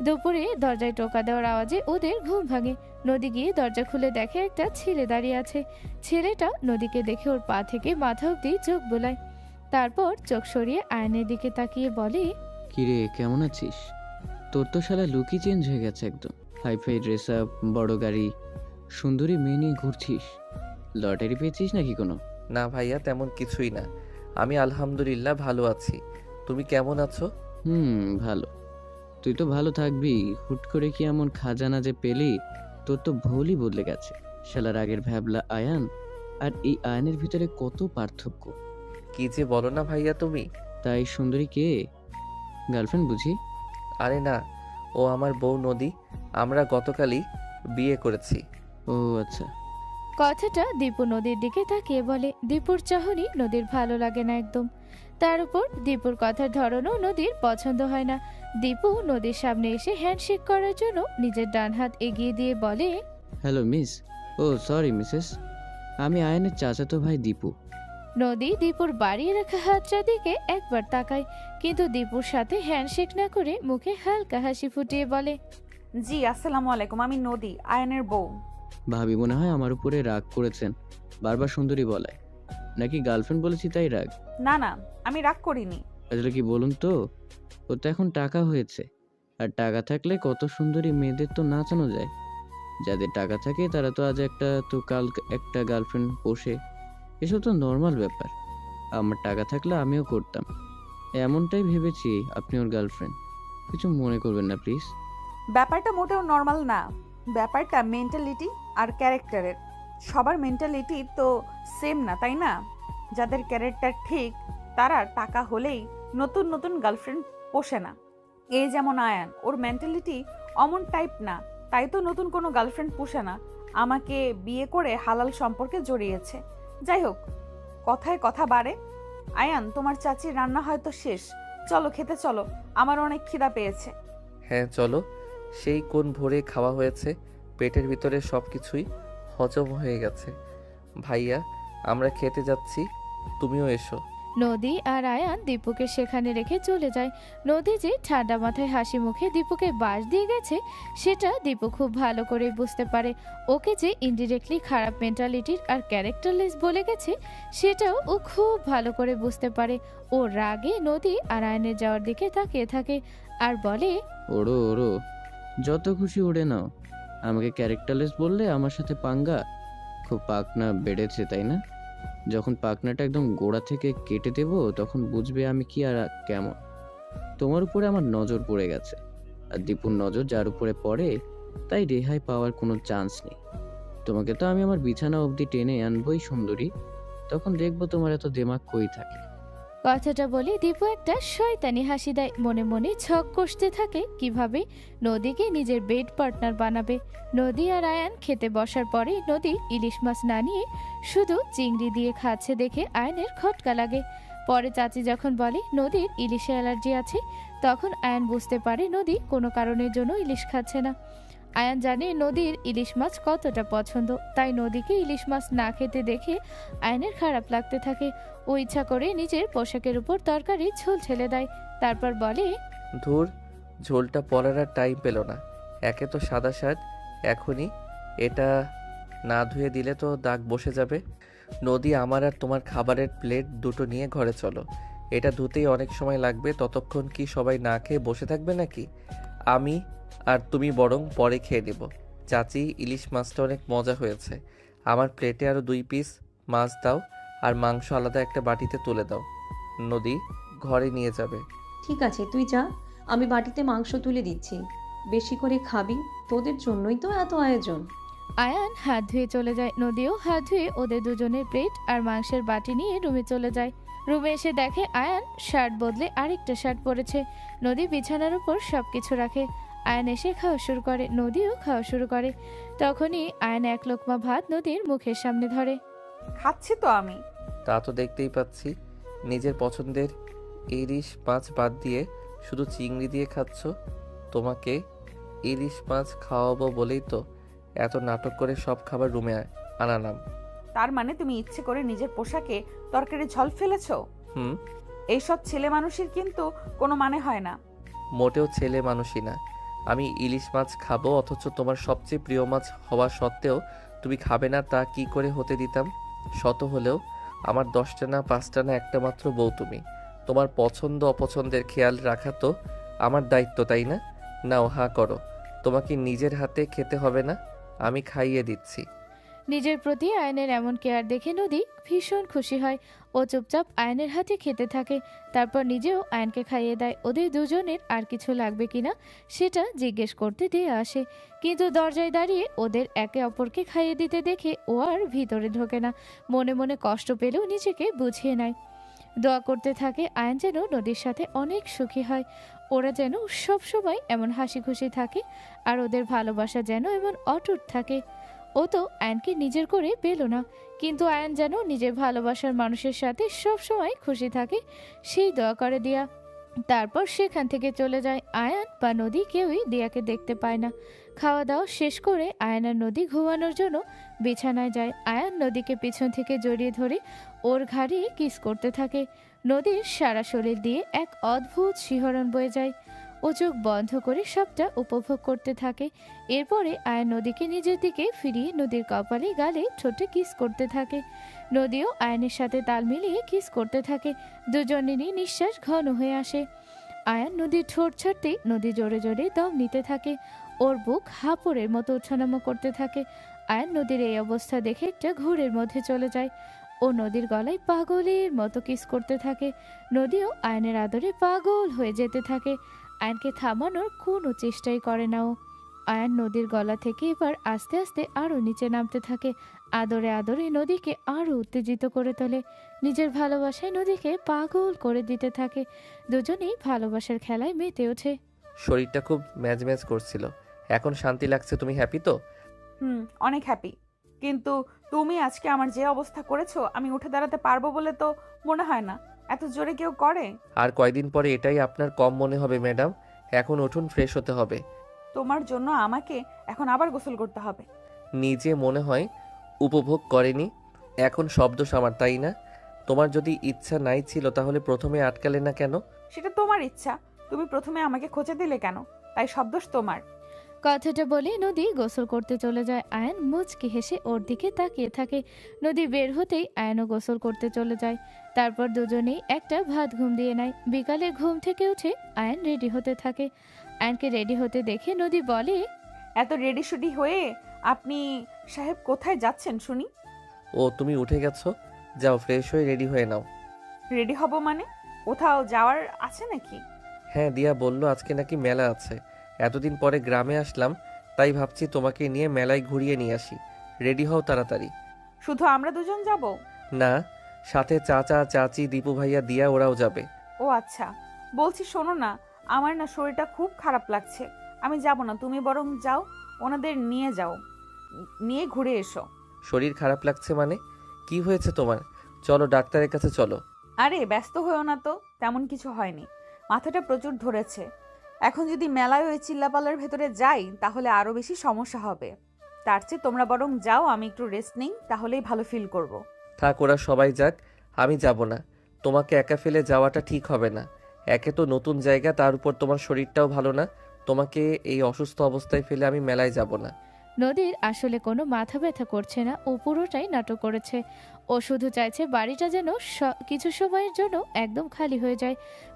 দুপুরে দরজায় টোকা দেওয়ার আওয়াজে ওদের ঘুম ভাঙে। নদী গিয়ে দরজা খুলে দেখে একটা ছেলে দাঁড়িয়ে আছে। ছেলেটা নদীকে দেখে ওর পা থেকে মাথা অবধি চোখ বোলায়, তারপর চোখ সরিয়ে আয়নের দিকে তাকিয়ে বলে, কিরে কেমন আছিস? তোর তো শালা লুকই চেঞ্জ হয়ে গেছে একদম। হাই ফাই ড্রেস আপ, বড় গাড়ি, সুন্দরী মেয়ে নিয়ে ঘুরছিস। লটারি পেয়েছিস নাকি কোনো? না ভাইয়া, তেমন কিছুই না। আমি আলহামদুলিল্লাহ ভালো আছি। তুমি কেমন আছো? ভালো। তুই তো ভালো থাকবি, হুট করে কি এমন খাজানা যে পেলি, তোর তো ভুলই বদলে গেছে। শালার আগের ভ্যাবলা আয়ান আর এই আয়ানের ভিতরে কত পার্থক্য। কি যে বলো না ভাইয়া তুমি। তাই সুন্দরী কে? গার্লফ্রেন্ড বুঝি? আরে না, ও আমার বউ নদী। আমরা গতকালই বিয়ে করেছি। ও আচ্ছা। কথাটা দীপু নদীর দিকে তাকিয়ে বলে। দীপুর চাহনি নদীর ভালো লাগে না একদম। তার উপর দীপুর কথার ধরনও নদীর পছন্দ হয় না। দীপু নদীর সামনে এসে হ্যান্ডশেক করার জন্য নিজের ডান হাত এগিয়ে দিয়ে বলে, হ্যালো মিস। ও সরি মিসেস, আমি আয়ানের চাচাতো ভাই দীপু। নদী দীপুর বাড়িয়ে রাখা হাতটার দিকে একবার তাকায়, কিন্তু দীপুর সাথে হ্যান্ডশেক না করে মুখে হালকা হাসি ফুটিয়ে বলে, জি আসসালামু আলাইকুম, আমি নদী, আয়নের বউ। ভাবি মনে হয় আমার উপরে রাগ করেছেন, বারবার সুন্দরী বলায়। নাকি গার্লফ্রেন্ড বলেছি তাই রাগ? না না, আমি রাগ করিনি। আসলে কি বলুন তো, ও তো এখন টাকা হয়েছে, আর টাকা থাকলে কত সুন্দরী মেয়েদের তো নাচানো যায়। যাদের টাকা থাকে তারা তো আজ একটা তো কাল একটা গার্লফ্রেন্ড পোষে, এসব তো নর্মাল ব্যাপার। আমার টাকা থাকলে আমিও করতাম। এমনটাই ভেবেছি আপনি ওর গার্লফ্রেন্ড। কিছু মনে করবেন না প্লিজ। ব্যাপারটা মোটেও নর্মাল না, ব্যাপারটা মেন্টালিটি আর ক্যারেক্টারের। সবার মেন্টালিটি তো সেম না, তাই না? যাদের ক্যারেক্টার ঠিক তারা টাকা হলেই নতুন নতুন গার্লফ্রেন্ড পোষে না। এই যেমন আয়ান, ওর মেন্টালিটি অমন টাইপ না, তাই তো নতুন কোনো গার্লফ্রেন্ড পোষে না। আমাকে বিয়ে করে হালাল সম্পর্কে জড়িয়েছে। যাই হোক, কথায় কথা বাড়ে। আয়ান, তোমার চাচির রান্না হয়তো শেষ, চলো খেতে চলো, আমার অনেক খিদা পেয়েছে। হ্যাঁ চলো, সেই কোন ভোরে খাওয়া হয়েছে, পেটের ভিতরে সব কিছুই হজম হয়ে গেছে। ভাইয়া, আমরা খেতে যাচ্ছি, তুমিও এসো। নদী আর আয়ান দীপুকে সেখানে রেখে চলে যায়। নদী যে ঠান্ডা মাথায় হাসি মুখে দীপুকে বাস দিয়ে গেছে সেটা দীপু খুব ভালো করে বুঝতে পারে। ওকে যে ইনডিরেক্টলি খারাপ মেন্টালিটির আর ক্যারেক্টারলেস বলে গেছে সেটাও ও খুব ভালো করে বুঝতে পারে। ও রাগে নদী আর আয়নের যাওয়ার দিকে তাকিয়ে থাকে আর বলে, ওড়ো ওড়ো, যত খুশি উড়ে নাও। আমাকে ক্যারেক্টারলেস বললে আমার সাথে পাঙ্গা? খুব পাকনা বেড়েছে তাই না? যখন পাকনাটা একদম গোড়া থেকে কেটে দেব তখন বুঝবে আমি কি আর কেমন। তোমার উপরে আমার নজর পড়ে গেছে, আর দীপুর নজর যার উপরে পড়ে তাই রেহাই পাওয়ার কোনো চান্স নেই। তোমাকে তো আমি আমার বিছানা অবধি টেনে আনবই সুন্দরী, তখন দেখবো তোমার এত দেমাগ কই থাকে। কথাটা বলে দীপু একটা শয়তানি হাসি দেয়। মনে মনে ছক কষতে থাকে কিভাবে নদীকে নিজের বেড পার্টনার বানাবে। নদী আর আয়ান খেতে বসার পরে নদী ইলিশ মাছ না নিয়ে শুধু চিংড়ি দিয়ে খাচ্ছে দেখে আয়ানের খটকা লাগে। পরে চাচি যখন বলে নদীর ইলিশে অ্যালার্জি আছে, তখন আয়ান বুঝতে পারে নদী কোনো কারণের জন্য ইলিশ খাচ্ছে না। আয়ান জানে নদীর ইলিশ মাছ কতটা পছন্দ, তাই নদীকে ইলিশ মাছ না খেতে দেখে আয়ানের খারাপ লাগতে থাকে। ও ইচ্ছা করে নিজের পোশাকের উপর তরকারি ঝোল ছেলে দেয়, তারপর বলে, ধুর, ঝোলটা পরার আর টাইম পেল না। একে তো সাদা শার্ট, এখনই এটা না ধুয়ে দিলে তো দাগ বসে যাবে। নদী, আমার আর তোমার খাবারের প্লেট দুটো নিয়ে ঘরে চলো। এটা ধুতেই অনেক সময় লাগবে, ততক্ষণ কি সবাই না খেয়ে বসে থাকবে নাকি? আমি আর তুমি বরং পরে খেয়ে নেব। চাচি, ইলিশ মাছটা অনেক মজা হয়েছে। আমার প্লেটে আরও 2 পিস মাছ দাও, আর মাংস আলাদা একটা বাটিতে তুলে দাও। নদী ঘরে নিয়ে যাবে। ঠিক আছে, তুই যা, আমি বাটিতে মাংস তুলে দিচ্ছি। বেশি করে খাবি, তোদের জন্যই তো এত আয়োজন। আয়ান হাত ধুয়ে চলে যায়। নদীও হাত ধুয়ে ওদের দুজনের প্লেট আর মাংসের বাটি নিয়ে রুমে চলে যায়। রুমে এসে দেখে আয়ান শার্ট বদলে আরেকটা শার্ট পরেছে। নদী বিছানার উপর সবকিছু রাখে। আয়ান এসে খাওয়া শুরু করে, নদীও খাওয়া শুরু করে। তখনই আয়ান এক লোকমা ভাত নদীর মুখের সামনে ধরে। খাচ্ছি তো আমি। তা তো দেখতেই পাচ্ছি, নিজের পছন্দের ইলিশ মাছ বাদ দিয়ে শুধু চিংড়ি দিয়ে খাচ্ছ। তোমাকে ইলিশ মাছ খাওয়াবো বলেই তো এত নাটক করে সব খাবার রুমে আনালাম। তার মানে তুমি ইচ্ছে করে নিজের পোশাকে তরকারি ঝল ফেলেছো? হুম। এইসব ছেলে মানুষের কিন্তু কোনো মানে হয় না। মোটেও ছেলে মানুষই না। আমি ইলিশ মাছ খাবো, অথচ তোমার সবচেয়ে প্রিয় মাছ হওয়া সত্ত্বেও তুমি খাবে না, তা কি করে হতে দিতাম? শত হলেও আমার 10টা না 5টা না একটা মাত্র বউ তুমি। তোমার পছন্দ অপছন্দের খেয়াল রাখা তো আমার দায়িত্ব, তাই না? নাও, হা করো। তোমাকে নিজের হাতে খেতে হবে না, আমি খাইয়ে দিচ্ছি। নিজের প্রতি আয়নের এমন কেয়ার দেখে নদী ভীষণ খুশি হয়। ও চুপচাপ আয়নের হাতে খেতে থাকে, তারপর নিজেও আয়নকে খাইয়ে দেয়। ওদের দুজনের আর কিছু লাগবে কিনা সেটা জিজ্ঞেস করতে দিয়ে আসে, কিন্তু দরজায় দাঁড়িয়ে ওদের একে অপরকে খাইয়ে দিতে দেখে ও আর ভিতরে ঢোকে না। মনে মনে কষ্ট পেলেও নিজেকে বুঝিয়ে নেয়। দোয়া করতে থাকে আয়ন যেন নদীর সাথে অনেক সুখী হয়, ওরা যেন সব সময় এমন হাসি খুশি থাকে, আর ওদের ভালোবাসা যেন এমন অটুট থাকে। ও তো আয়নকে নিজের করে পেল না, কিন্তু আয়ন যেন নিজের ভালোবাসার মানুষের সাথে সব সময় খুশি থাকে, সেই দোয়া করে দিয়া। তারপর সেখান থেকে চলে যায়। আয়ান বা নদী কেউই দিয়াকে দেখতে পায় না। খাওয়া দাওয়া শেষ করে আয়ান আর নদী ঘুমানোর জন্য বিছানায় যায়। আয়ান নদীকে পিছন থেকে জড়িয়ে ধরে ওর ঘাড়ে কিস করতে থাকে। নদীর সারা শরীর দিয়ে এক অদ্ভুত শিহরণ বয়ে যায়। ও চোখ বন্ধ করে সবটা উপভোগ করতে থাকে। এরপরে আয়ান নদীকে নিজের দিকে ফিরিয়ে নদীর কপালে, গালে, ঠোঁটে কিস করতে থাকে। নদীও আয়নের সাথে তাল মিলিয়ে কিস করতে থাকে। দুজনেরই নিঃশ্বাস ঘন হয়ে আসে। আয়ান নদীর ঠোঁট ছাড়তে নদী জোরে জোরে দম নিতে থাকে। ওর বুক হাঁপড়ের মতো ওঠানামা করতে থাকে। আয়ান নদীর এই অবস্থা দেখে একটা ঘোরের মধ্যে চলে যায়। ও নদীর গলায় পাগলের মতো কিস করতে থাকে। নদীও আয়নের আদরে পাগল হয়ে যেতে থাকে। আয়নকে থামানোর কোনো চেষ্টাই করে না ও। আয়ন নদীর গলা থেকে এবার আস্তে আস্তে আরও নিচে নামতে থাকে। আদরে আদরে নদীকে আরও উত্তেজিত করে তোলে। নিজের ভালোবাসায় নদীকে পাগল করে দিতে থাকে। দুজনেই ভালোবাসার খেলায় মেতে ওঠে। শরীরটা খুব ম্যাজ ম্যাজ করছিল, এখন শান্তি লাগছে। তুমি হ্যাপি তো? অনেক হ্যাপি। কিন্তু তুমি আজকে আমার যে অবস্থা করেছো, আমি উঠে দাঁড়াতে পারবো বলে তো মনে হয় না। এত জোরে কেউ করে? আর কয়দিন পরে এটাই আপনার কম মনে হবে ম্যাডাম। এখন উঠুন, ফ্রেশ হতে হবে। তোমার জন্য আমাকে এখন আবার গোসল করতে হবে। নিজে মনে হয় উপভোগ করেনি, এখন সব দোষ আমার, তাই না? তোমার যদি ইচ্ছা নাই ছিল তাহলে প্রথমে আটকালে না কেন? সেটা তোমার ইচ্ছা, তুমি প্রথমে আমাকে খোঁচা দিলে কেন, তাই সব দোষ তোমার। কথাটা বলে নদী গোসল করতে চলে যায়। আয়ান মুচকি হেসে ওর দিকে তাকিয়ে থাকে। নদী বের হতেই আয়ানও গোসল করতে চলে যায়। তারপর দুজনেই একটা ভাত ঘুম দিয়ে নেয়। বিকালে ঘুম থেকে উঠে আয়ান রেডি হতে থাকে। আয়ানকে রেডি হতে দেখে নদী বলে, এত রেডি শুডি হয়ে আপনি সাহেব কোথায় যাচ্ছেন শুনি? ও তুমি উঠে গেছো, যাও ফ্রেশ হয়ে রেডি হয়ে নাও। রেডি হব মানে? কোথাও যাওয়ার আছে নাকি? হ্যাঁ, দিয়া বলল আজকে নাকি মেলা আছে। এতদিন পরে গ্রামে আসলাম, তাই ভাবছি তোমাকে নিয়ে মেলায় ঘুরিয়ে নিয়ে আসি। রেডি হও তাড়াতাড়ি। শুধু আমরা দুজন যাব? না, সাথে চাচা চাচি দীপু ভাইয়া দিয়া ওরাও যাবে। ও আচ্ছা, বলছি শোনো না, আমার না শরীরটা খুব খারাপ লাগছে, আমি যাব না, তুমি বরং যাও, ওনাদের নিয়ে যাও, নিয়ে ঘুরে এসো। শরীর খারাপ লাগছে মানে? কি হয়েছে তোমার? চলো ডাক্তারের কাছে চলো। আরে ব্যস্ত হয়েও না তো, তেমন কিছু হয়নি, মাথাটা প্রচুর ধরেছে। এখন যদি মেলায় ওই চিল্লাপাল্লার ভেতরে যাই তাহলে আরো বেশি সমস্যা হবে। তার চেয়ে তোমরা বরং যাও, আমি একটু রেস্ট নিই, তাহলেই ভালো ফিল করব। থাক, ওরা সবাই যাক, আমি যাব না। তোমাকে একা ফেলে যাওয়াটা ঠিক হবে না। একে তো নতুন জায়গা, তার উপর তোমার শরীরটাও ভালো না। তোমাকে এই অসুস্থ অবস্থায় ফেলে আমি মেলায় যাব না। নদীর আসলে কোনো মাথা ব্যথা করছে না, ও পুরোটাই নাটক করেছে। ও শুধু চাইছে বাড়িটা যেন কিছু সময়ের জন্য একদম খালি হয়ে যায়।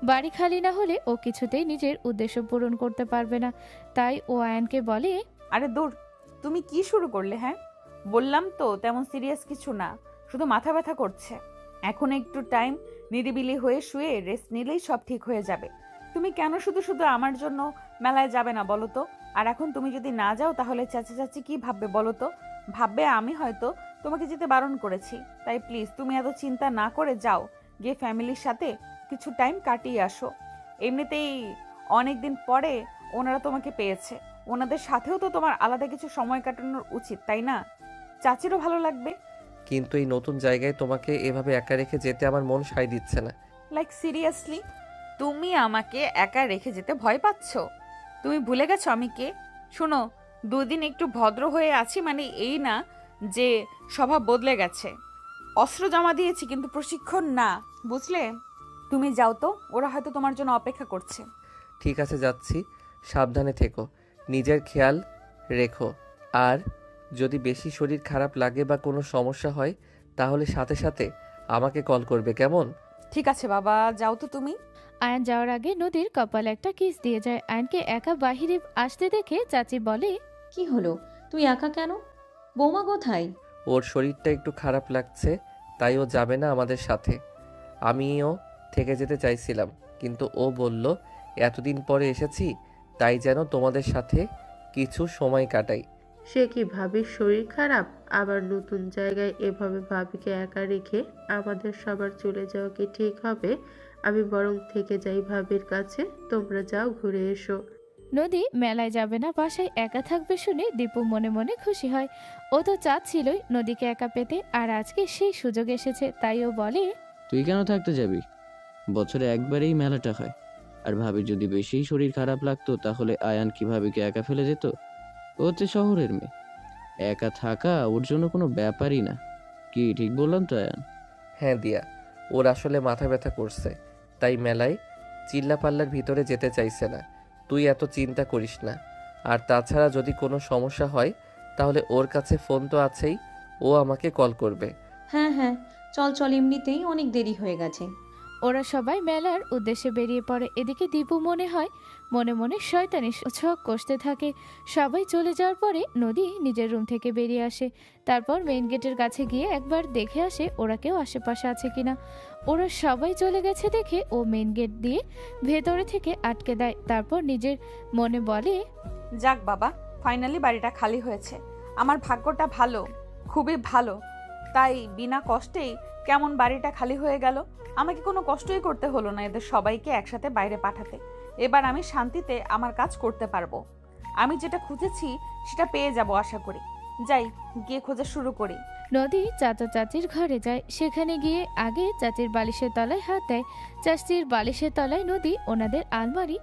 বাড়ি খালি না হলে ও কিছুতেই নিজের উদ্দেশ্য পূরণ করতে পারবে না। তাই ও আয়ানকে বলে, আরে দূর, তুমি কি শুরু করলে? হ্যাঁ, বললাম তো তেমন সিরিয়াস কিছু না, শুধু মাথা ব্যথা করছে। এখন একটু টাইম নিরিবিলি হয়ে শুয়ে রেস্ট নিলেই সব ঠিক হয়ে যাবে। তুমি কেন শুধু শুধু আমার জন্য মেলায় যাবে না বলো তো? আর এখন তুমি যদি না যাও তাহলে চাচা চাচি কি ভাববে বলো তো? ভাববে আমি হয়তো তোমাকে যেতে বারণ করেছি। তাই প্লিজ তুমি এত চিন্তা না করে যাও, গিয়ে ফ্যামিলির সাথে কিছু টাইম কাটিয়ে আসো। এমনিতেই অনেক দিন পরে ওনারা তোমাকে পেয়েছে, ওনাদের সাথেও তো তোমার আলাদা কিছু সময় কাটানোর উচিত, তাই না? চাচিরও ভালো লাগবে। কিন্তু এই নতুন জায়গায় তোমাকে এভাবে একা রেখে যেতে আমার মন সায় দিচ্ছে না। লাইক সিরিয়াসলি, তুমি আমাকে একা রেখে যেতে ভয় পাচ্ছ? তুমি ভুলে গেছো আমি কে? শোনো, দুদিন একটু ভদ্র হয়ে আছি মানে এই না যে স্বভাব বদলে গেছে। অস্ত্র জমা দিয়েছি কিন্তু প্রশিক্ষণ না, বুঝলে? তুমি যাও তো, ওরা হয়তো তোমার জন্য অপেক্ষা করছে। ঠিক আছে, যাচ্ছি। সাবধানে থেকো, নিজের খেয়াল রেখো। আর যদি বেশি শরীর খারাপ লাগে বা কোনো সমস্যা হয় তাহলে সাথে সাথে আমাকে কল করবে, কেমন? ঠিক আছে বাবা, যাও তো তুমি। আয়ান যাওয়ার আগে নদীর কপালে একটা কিস দিয়ে যায়। আয়ানকে একা বাহিরে আসতে দেখে চাচি বলে, কি হলো, তুই একা কেন? বৌমা কোথায়? ওর শরীরটা একটু খারাপ লাগছে, তাই ও যাবে না আমাদের সাথে। আমিও থেকে যেতে চাইছিলাম, কিন্তু ও বলল এতদিন পরে এসেছি, তাই যেন তোমাদের সাথে কিছু সময় কাটাই। সে কি ভাবির শরীর খারাপ? আবার নতুন জায়গায় এভাবে ভাবিকে একা রেখে আমাদের সবার চলে যাওয়া কি ঠিক হবে? আমি বরং থেকে যাই ভাবির কাছে, তোমরা যাও ঘুরে এসো। নদী মেলায় যাবে না, বাসায় একা থাকবে শুনে দীপু মনে মনে খুশি হয়। ও তো চাচ্ছিলই নদীকে একা পেতে, আর আজকে সেই সুযোগ এসেছে, তাই ও বলে, তুই কেন থাকতে যাবি? বছরে একবারেই মেলাটা হয়। আর ভাবি যদি বেশি শরীর খারাপ লাগতো তাহলে আয়ান কি ভাবিকে একা ফেলে যেত? ও হচ্ছে শহরের মেয়ে, একা থাকা ওর জন্য কোনো ব্যাপারই না। কি ঠিক বললাম তো আয়ান? হ্যাঁ দিয়া, ওর আসলে মাথা ব্যথা করছে, তাই মেলায় চিল্লাপাল্লার ভিতরে যেতে চাইছে না। তুই এত চিন্তা করিস না। আর তাছাড়া যদি কোনো সমস্যা হয় তাহলে ওর কাছে ফোন তো আছেই, ও আমাকে কল করবে। হ্যাঁ হ্যাঁ, চল চল, এমনিতেই অনেক দেরি হয়ে গেছে। ওরা সবাই মেলার উদ্দেশ্যে বেরিয়ে পড়ে। এদিকে দীপু মনে হয় মনে মনে শয়তানি ছক কষতে থাকে। সবাই চলে যাওয়ার পরে নদী নিজের রুম থেকে বেরিয়ে আসে। তারপর মেইন গেটের কাছে গিয়ে একবার দেখে আসে ওরা কেউ আশেপাশে আছে কিনা। ওরা সবাই চলে গেছে দেখে ও মেইন গেট দিয়ে ভেতরে থেকে আটকে দেয়। তারপর নিজের মনে বলে, যাক বাবা, ফাইনালি বাড়িটা খালি হয়েছে। আমার ভাগ্যটা ভালো, খুবই ভালো। তাই বিনা কষ্টেই কেমন বাড়িটা খালি হয়ে গেল। আমাকে কোনো কষ্টই করতে হলো না এদের সবাইকে একসাথে বাইরে পাঠাতে। এবার আমি শান্তিতে আমার কাজ করতে পারবো। আমি যেটা খুঁজেছি সেটা পেয়ে যাব আশা করি। যাই, গিয়ে খোঁজা শুরু করি। নদী চাচা চাচির ঘরে যায়। সেখানে গিয়ে আগে চাচির বালিশের তলায় হাত দেয়। চাচির বালিশের তলায় নদী ওনাদের আলমারি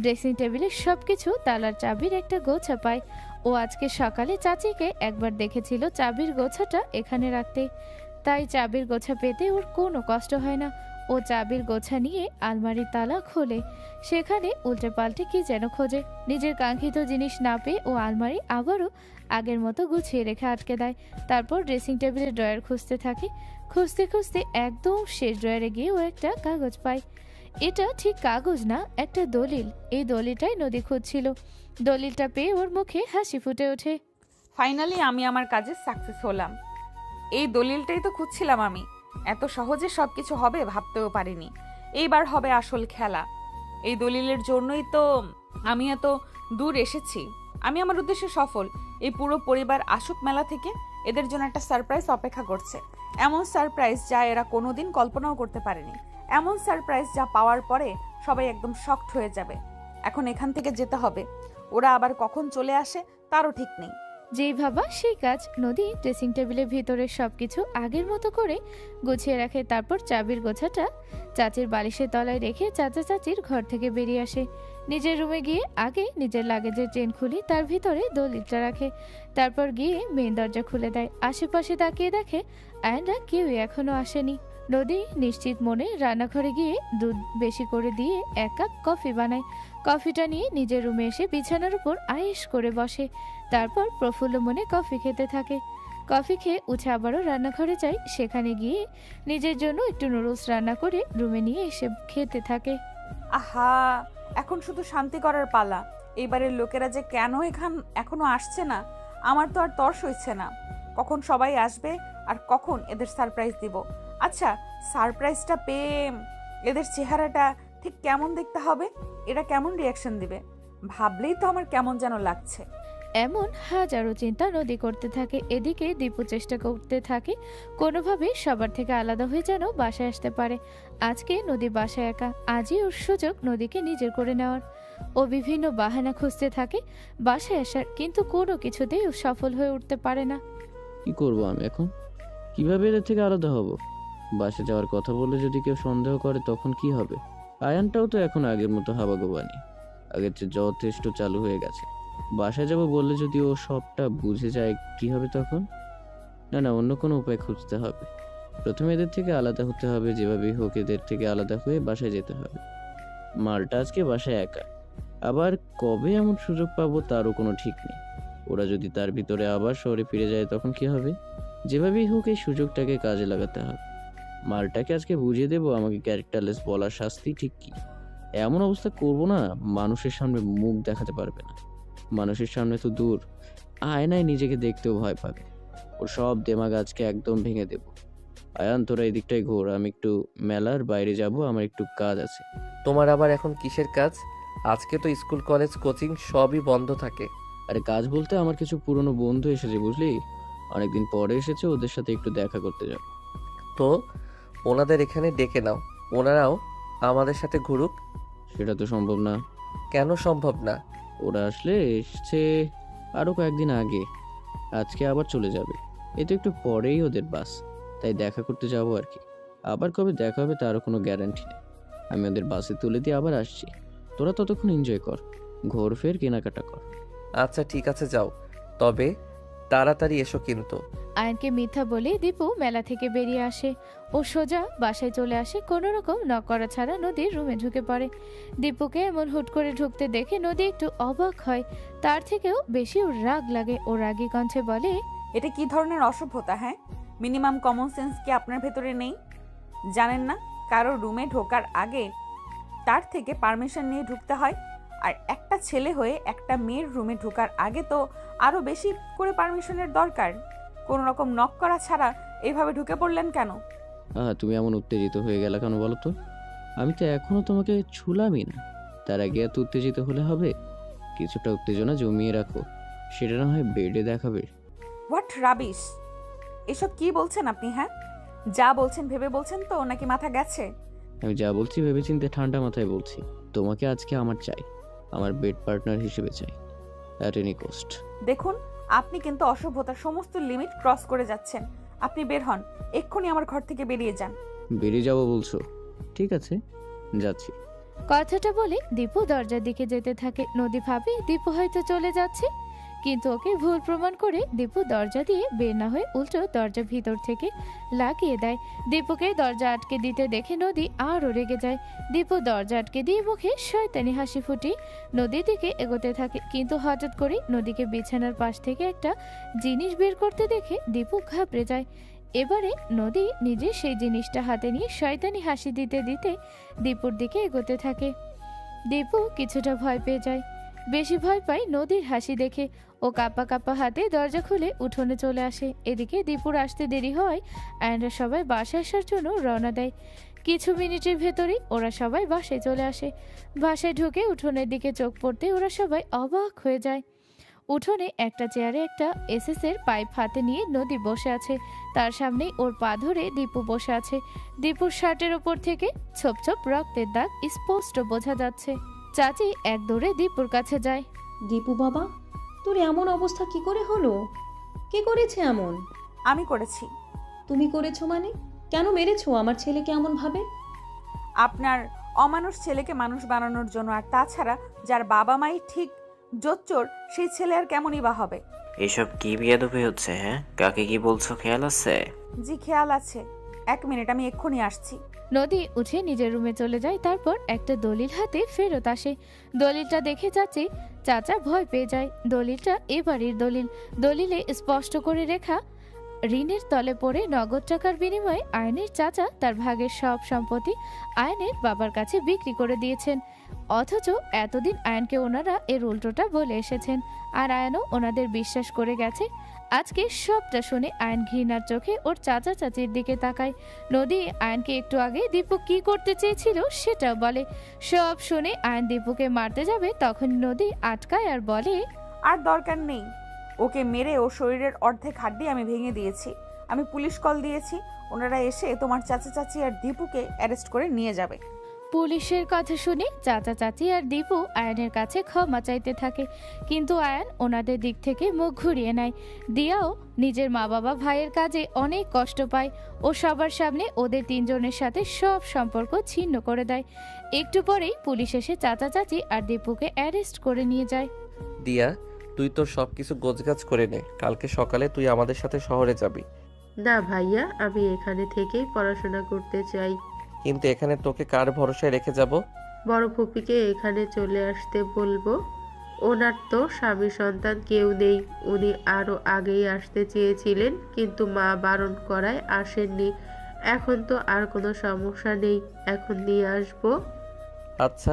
ড্রেসিং টেবিলের সবকিছু তালার চাবির একটা গোছা পায়। ও আজকে সকালে চাচিকে একবার দেখেছিল চাবির গোছাটা এখানে রাখতে, তাই চাবির গোছা পেতে ওর কোনো কষ্ট হয় না। ও চাবির গোছা নিয়ে আলমারির তালা খোলে, সেখানে উল্টে পাল্টে কি যেন খোঁজে। নিজের কাঙ্ক্ষিত জিনিস না পেয়ে ও আলমারি আবারও আগের মতো গুছিয়ে রেখে আটকে দেয়। তারপর ড্রেসিং টেবিলের ড্রয়ার খুঁজতে থাকে। খুঁজতে খুঁজতে একদম শেষ ড্রয়ারে গিয়ে ও একটা কাগজ পায়। এটা ঠিক কাগজ না, একটা দলিল। এই দলিলটাই নদী খুঁজছিল। দলিলটা পেয়ে ওর মুখে হাসি ফুটে ওঠে। ফাইনালি আমি আমার কাজে সাকসেস হলাম। এই দলিলটাই তো খুঁজছিলাম আমি। এত সহজে সবকিছু হবে ভাবতেও পারিনি। এইবার হবে আসল খেলা। এই দলিলের জন্যই তো আমি এত দূর এসেছি। আমি আমার উদ্দেশ্যে সফল। এই পুরো পরিবার আসুক মেলা থেকে। এদের জন্য একটা সারপ্রাইজ অপেক্ষা করছে। এমন সারপ্রাইজ যা এরা কোনোদিন কল্পনাও করতে পারেনি। এমন সারপ্রাইজ যা পাওয়ার পরে সবাই একদম শকড হয়ে যাবে। এখন এখান থেকে যেতে হবে। ওরা আবার কখন চলে আসে তারও ঠিক নেই। যেই ভাবা সেই কাজ। নদী ড্রেসিং টেবিলের ভিতরে সবকিছু আগের মতো করে গুছিয়ে রাখে। তারপর চাবির গোছাটা চাচির বালিশের তলায় রেখে চাচা চাচির ঘর থেকে বেরিয়ে আসে। নিজের রুমে গিয়ে আগে নিজের লাগেজের চেন খুলে তার ভিতরে দলিলটা রাখে। তারপর গিয়ে মেন দরজা খুলে দেয়। আশেপাশে তাকিয়ে দেখে আয়নরা কেউই এখনো আসেনি। নদী নিশ্চিত মনে রান্নাঘরে গিয়ে দুধ বেশি করে দিয়ে 1 কাপ কফি বানায়। কফিটা নিয়ে নিজের রুমে এসে বিছানার উপর আয়েশ করে বসে। তারপর প্রফুল্ল মনে কফি খেতে থাকে। কফি খেয়ে উঠে আবারও রান্নাঘরে যায়। সেখানে গিয়ে নিজের জন্য একটু নুডলস রান্না করে রুমে নিয়ে এসে খেতে থাকে। আহা, এখন শুধু শান্তি করার পালা। এইবারের লোকেরা যে কেন এখনো আসছে না, আমার তো আর তর্স হইছে না। কখন সবাই আসবে আর কখন এদের সারপ্রাইজ দিব। আচ্ছা, সারপ্রাইজটা পেয়ে এদের চেহারাটা ঠিক কেমন দেখতে হবে? এরা কেমন রিয়াকশন দিবে ভাবলেই তো আমার কেমন যেন লাগছে। এমন হাজারো চিন্তা নদী করতে থাকে। এদিকে দীপু চেষ্টা করতে থাকে কোনোভাবে সবার থেকে আলাদা হয়ে যেন বাসায় আসতে পারে। আজকে নদী বাসায় একা। আজই ওর সুযোগ নদীকে নিজের করে নেওয়ার। ও বিভিন্ন বাহানা খুঁজতে থাকে বাসায় আসার, কিন্তু কোনো কিছুতেই ও সফল হয়ে উঠতে পারে না। কি করব আমি এখন? কিভাবে এদের থেকে আলাদা হব? বাসে যাওয়ার কথা বলে যদি কেউ সন্দেহ করে তখন কি হবে? আয়ানটাও তো এখন আগের মতো হাবাগোবানি, আগের চেয়ে যথেষ্ট চালু হয়ে গেছে। বাসায় যাব বললে যদি ও সবটা বুঝে যায় কি হবে তখন? না, অন্য কোনো উপায় খুঁজতে হবে। প্রথমে এদের থেকে আলাদা হতে হবে। যেভাবেই হোক এদের থেকে আলাদা হয়ে বাসায় যেতে হবে। মালটা আজকে বাসায় একা। আবার কবে এমন সুযোগ পাবো তারও কোনো ঠিক নেই। ওরা যদি তার ভিতরে আবার শহরে ফিরে যায় তখন কি হবে? যেভাবেই হোক এই সুযোগটাকে কাজে লাগাতে হবে। মালটাকে আজকে বুঝিয়ে দেবো আমাকে ক্যারেক্টারলেস বলার শাস্তি ঠিক কি। এমন অবস্থা করবো না মানুষের সামনে মুখ দেখাতে পারবে না। মানুষের সামনে তো দূর, আয়নায় নিজেকে দেখতেও ভয় পাবে। ওর সব দেমাগ আজকে একদম ভেঙে দেব। আয়ান, তোরা এই দিকটাই ঘোর, আমি একটু মেলার বাইরে যাব, আমার একটু কাজ আছে। তোমার আবার এখন কিসের কাজ? আজকে তো স্কুল কলেজ কোচিং সবই বন্ধ থাকে। আরে কাজ বলতে আমার কিছু পুরনো বন্ধু এসেছে বুঝলি, অনেকদিন পরে এসেছে, ওদের সাথে একটু দেখা করতে যাব। তো ওনাদের এখানে ডেকে নাও, ওনারাও আমাদের সাথে ঘুরুক। সেটা তো সম্ভব না। কেন সম্ভব না? ওরা আসলে এসছে আরও কয়েকদিন আগে, আজকে আবার চলে যাবে। এ তো একটু পরেই ওদের বাস, তাই দেখা করতে যাব আর কি। আবার কবে দেখা হবে তারও কোনো গ্যারান্টি নেই। আমি ওদের বাসে তুলে দিয়ে আবার আসছি। তোরা ততক্ষণ এনজয় কর, ঘোর ফের কেনাকাটা কর। আচ্ছা ঠিক আছে, যাও, তবে তাড়াতাড়ি এসো কিন্তু। আয়নকে মিথ্যা বলে দীপু মেলা থেকে বেরিয়ে আসে। ও সোজা বাসায় চলে আসে। কোনো রকম নক করা ছাড়া নদীর রুমে ঢুকে পড়ে। দীপুকে এমন হুট করে ঢুকতে দেখে নদী একটু অবাক হয়। তার থেকেও বেশি ওর রাগ লাগে। ও রাগী কণ্ঠে বলে, এটা কি ধরনের অসভ্যতা? হ্যাঁ, মিনিমাম কমন সেন্স কি আপনার ভেতরে নেই? জানেন না কারো রুমে ঢোকার আগে তার থেকে পারমিশন নিয়ে ঢুকতে হয়? আর একটা ছেলে হয়ে একটা মেয়ের রুমে ঢোকার আগে তো আরো বেশি করে পারমিশনের দরকার। কোনো রকম নক করা ছাড়া এইভাবে ঢুকে পড়লেন কেন? তুমি এমন উত্তেজিত হয়ে গেলা কেন বলো তো? আমি তো এখনো তোমাকে ছুলামই না, তার আগে এত উত্তেজিত হলে হবে? কিছুটা উত্তেজনা জমিয়ে রাখো, সেটা না হয় বেডে দেখাবে। What rubbish! এসব কি বলছেন আপনি? হ্যাঁ, যা বলছেন ভেবে বলছেন তো, নাকি মাথা গেছে? আমি যা বলছি ভেবেচিন্তে ঠান্ডা মাথায় বলছি। তোমাকে আজকে আমার চাই, আমার বেড পার্টনার হিসেবে চাই, অ্যাট এনি কস্ট। দেখুন, আপনি কিন্তু অসভ্যতার সমস্ত লিমিট ক্রস করে যাচ্ছেন। আপনি বের হন, এক্ষুনি আমার ঘর থেকে বেরিয়ে যান। বেরিয়ে যাবো বলছো? ঠিক আছে, যাচ্ছি। কথাটা বলে দীপু দরজার দিকে যেতে থাকে। নদী ভাবে দীপু হয়তো চলে যাচ্ছে, কিন্তু ওকে ভুল প্রমাণ করে দীপু দরজা দিয়ে বের না হয়ে উল্টো দরজা ভিতর থেকে লাগিয়ে দেয়। দীপুকে দরজা আটকে দিতে দেখে নদী আরও রেগে যায়। দীপু দরজা আটকে দিয়ে মুখে শয়তানি হাসি ফুটিয়ে নদীর দিকে এগোতে থাকে, কিন্তু হঠাৎ করে নদীকে বিছানার পাশ থেকে একটা জিনিস বের করতে দেখে দীপু ঘাবড়ে যায়। এবারে নদী নিজে সেই জিনিসটা হাতে নিয়ে শয়তানি হাসি দিতে দিতে দীপুর দিকে এগোতে থাকে। দীপু কিছুটা ভয় পেয়ে যায়। বেশি ভয় পায় নদীর হাসি দেখে। ও কাঁপা কাঁপা হাতে দরজা খুলে উঠোনে চলে আসে। এদিকে দীপুর আসতে দেরি হয়, আয়নরা সবাই বাসায় আসার জন্য রওনা দেয়। কিছু মিনিটের ভেতরেই ওরা সবাই বাসায় চলে আসে। বাসায় ঢুকে উঠোনের দিকে চোখ পড়তে ওরা সবাই অবাক হয়ে যায়। উঠোনে একটা চেয়ারে একটা এসএসের পাইপ হাতে নিয়ে নদী বসে আছে। তার সামনেই ওর পা ধরে দীপু বসে আছে। দীপুর শার্টের ওপর থেকে ছোপ ছোপ রক্তের দাগ স্পষ্ট বোঝা যাচ্ছে। চাচি এক দৌড়ে দীপুর কাছে যায়। দীপু বাবা, তোর এমন অবস্থা কি করে হলো? কে করেছে এমন? আমি করেছি। তুমি করেছো মানে? কেন মেরেছো আমার ছেলেকে এমন ভাবে? আপনার অমানুষ ছেলেকে মানুষ বানানোর জন্য। আর তাছাড়া যার বাবা মাই ঠিক জোচ্চোর, সেই ছেলে আর কেমনই বা হবে। এসব কি বিয়াদবি হচ্ছে? হ্যাঁ, কাকে কি বলছো খেয়াল আছে? জি খেয়াল আছে। 1 মিনিট, আমি এক্ষুনি আসছি। নদী উঠে নিজের রুমে চলে যায়। তারপর একটা দলিল হাতে ফেরত আসে। দলিলটা দেখে চাচা ভয় পেয়ে যায়। দলিলটা এ বাড়ির দলিল। দলিলে স্পষ্ট করে রেখা ঋণের তলে পড়ে নগদ টাকার বিনিময়ে আয়নের চাচা তার ভাগের সব সম্পত্তি আয়নের বাবার কাছে বিক্রি করে দিয়েছেন। অথচ এতদিন আয়নকে ওনারা এর উল্টোটা বলে এসেছেন, আর আয়নও ওনাদের বিশ্বাস করে গেছে। আজকে সবটা শুনে আয়ন ঘৃণার চোখে ওর চাচা চাচির দিকে তাকায়। নদী আয়নকে একটু আগে দীপু কি করতে চেয়েছিল সেটাও বলে। সব শুনে আয়ন দীপুকে মারতে যাবে, তখন নদী আটকায় আর বলে, আর দরকার নেই। ওকে মেরে ওর শরীরের অর্ধেক হাড্ডি আমি ভেঙে দিয়েছি। আমি পুলিশ কল দিয়েছি। ওনারা এসে তোমার চাচা চাচি আর দীপুকে অ্যারেস্ট করে নিয়ে যাবে। পুলিশের কথা শুনে চাচা চাচি আর দীপু আয়নের কাছে ক্ষমা চাইতে থাকে, কিন্তু আয়ন ওনাদের দিক থেকে মুখ ঘুরিয়ে নেয়। দিয়াও নিজের মা বাবা ভাইয়ের কাজে অনেক কষ্ট পায়। ও সবার সামনে ওদের 3 জনের সাথে সব সম্পর্ক ছিন্ন করে দেয়। একটু পরেই পুলিশ এসে চাচা চাচি আর দীপুকে অ্যারেস্ট করে নিয়ে যায়। দিয়া, তুই তোর সব কিছু গোছগাছ করে নে। কালকে সকালে তুই আমাদের সাথে শহরে যাবি। না ভাইয়া, আমি এখানে থেকেই পড়াশোনা করতে চাই। কিন্তু এখানে তোকে কার ভরসায় রেখে যাব? বড় ফুপিকে এখানে চলে আসতে বলবো। ওনার তো স্বামী সন্তান কেউ নেই। উনি আরো আগেই আসতে চেয়েছিলেন, কিন্তু মা বারণ করায় আসেননি। এখন তো আর কোনো সমস্যা নেই, এখন নিয়ে আসবো। আচ্ছা,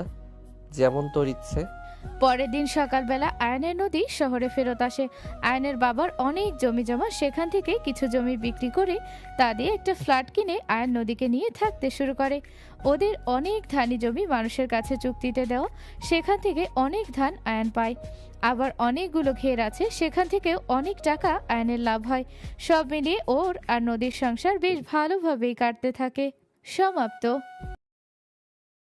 যেমন তোর ইচ্ছে। পরের দিন সকালবেলা আয়নের নদী শহরে ফেরত আসে। আয়নের বাবার অনেক জমি জমা, সেখান থেকে কিছু জমি বিক্রি করে তা দিয়ে একটা ফ্ল্যাট কিনে আয়ন নদীকে নিয়ে থাকতে শুরু করে। ওদের অনেক ধানি জমি মানুষের কাছে চুক্তিতে দেওয়া, সেখান থেকে অনেক ধান আয়ন পায়। আবার অনেকগুলো ঘের আছে, সেখান থেকেও অনেক টাকা আয়নের লাভ হয়। সব মিলিয়ে ওর আর নদীর সংসার বেশ ভালোভাবেই কাটতে থাকে। সমাপ্ত।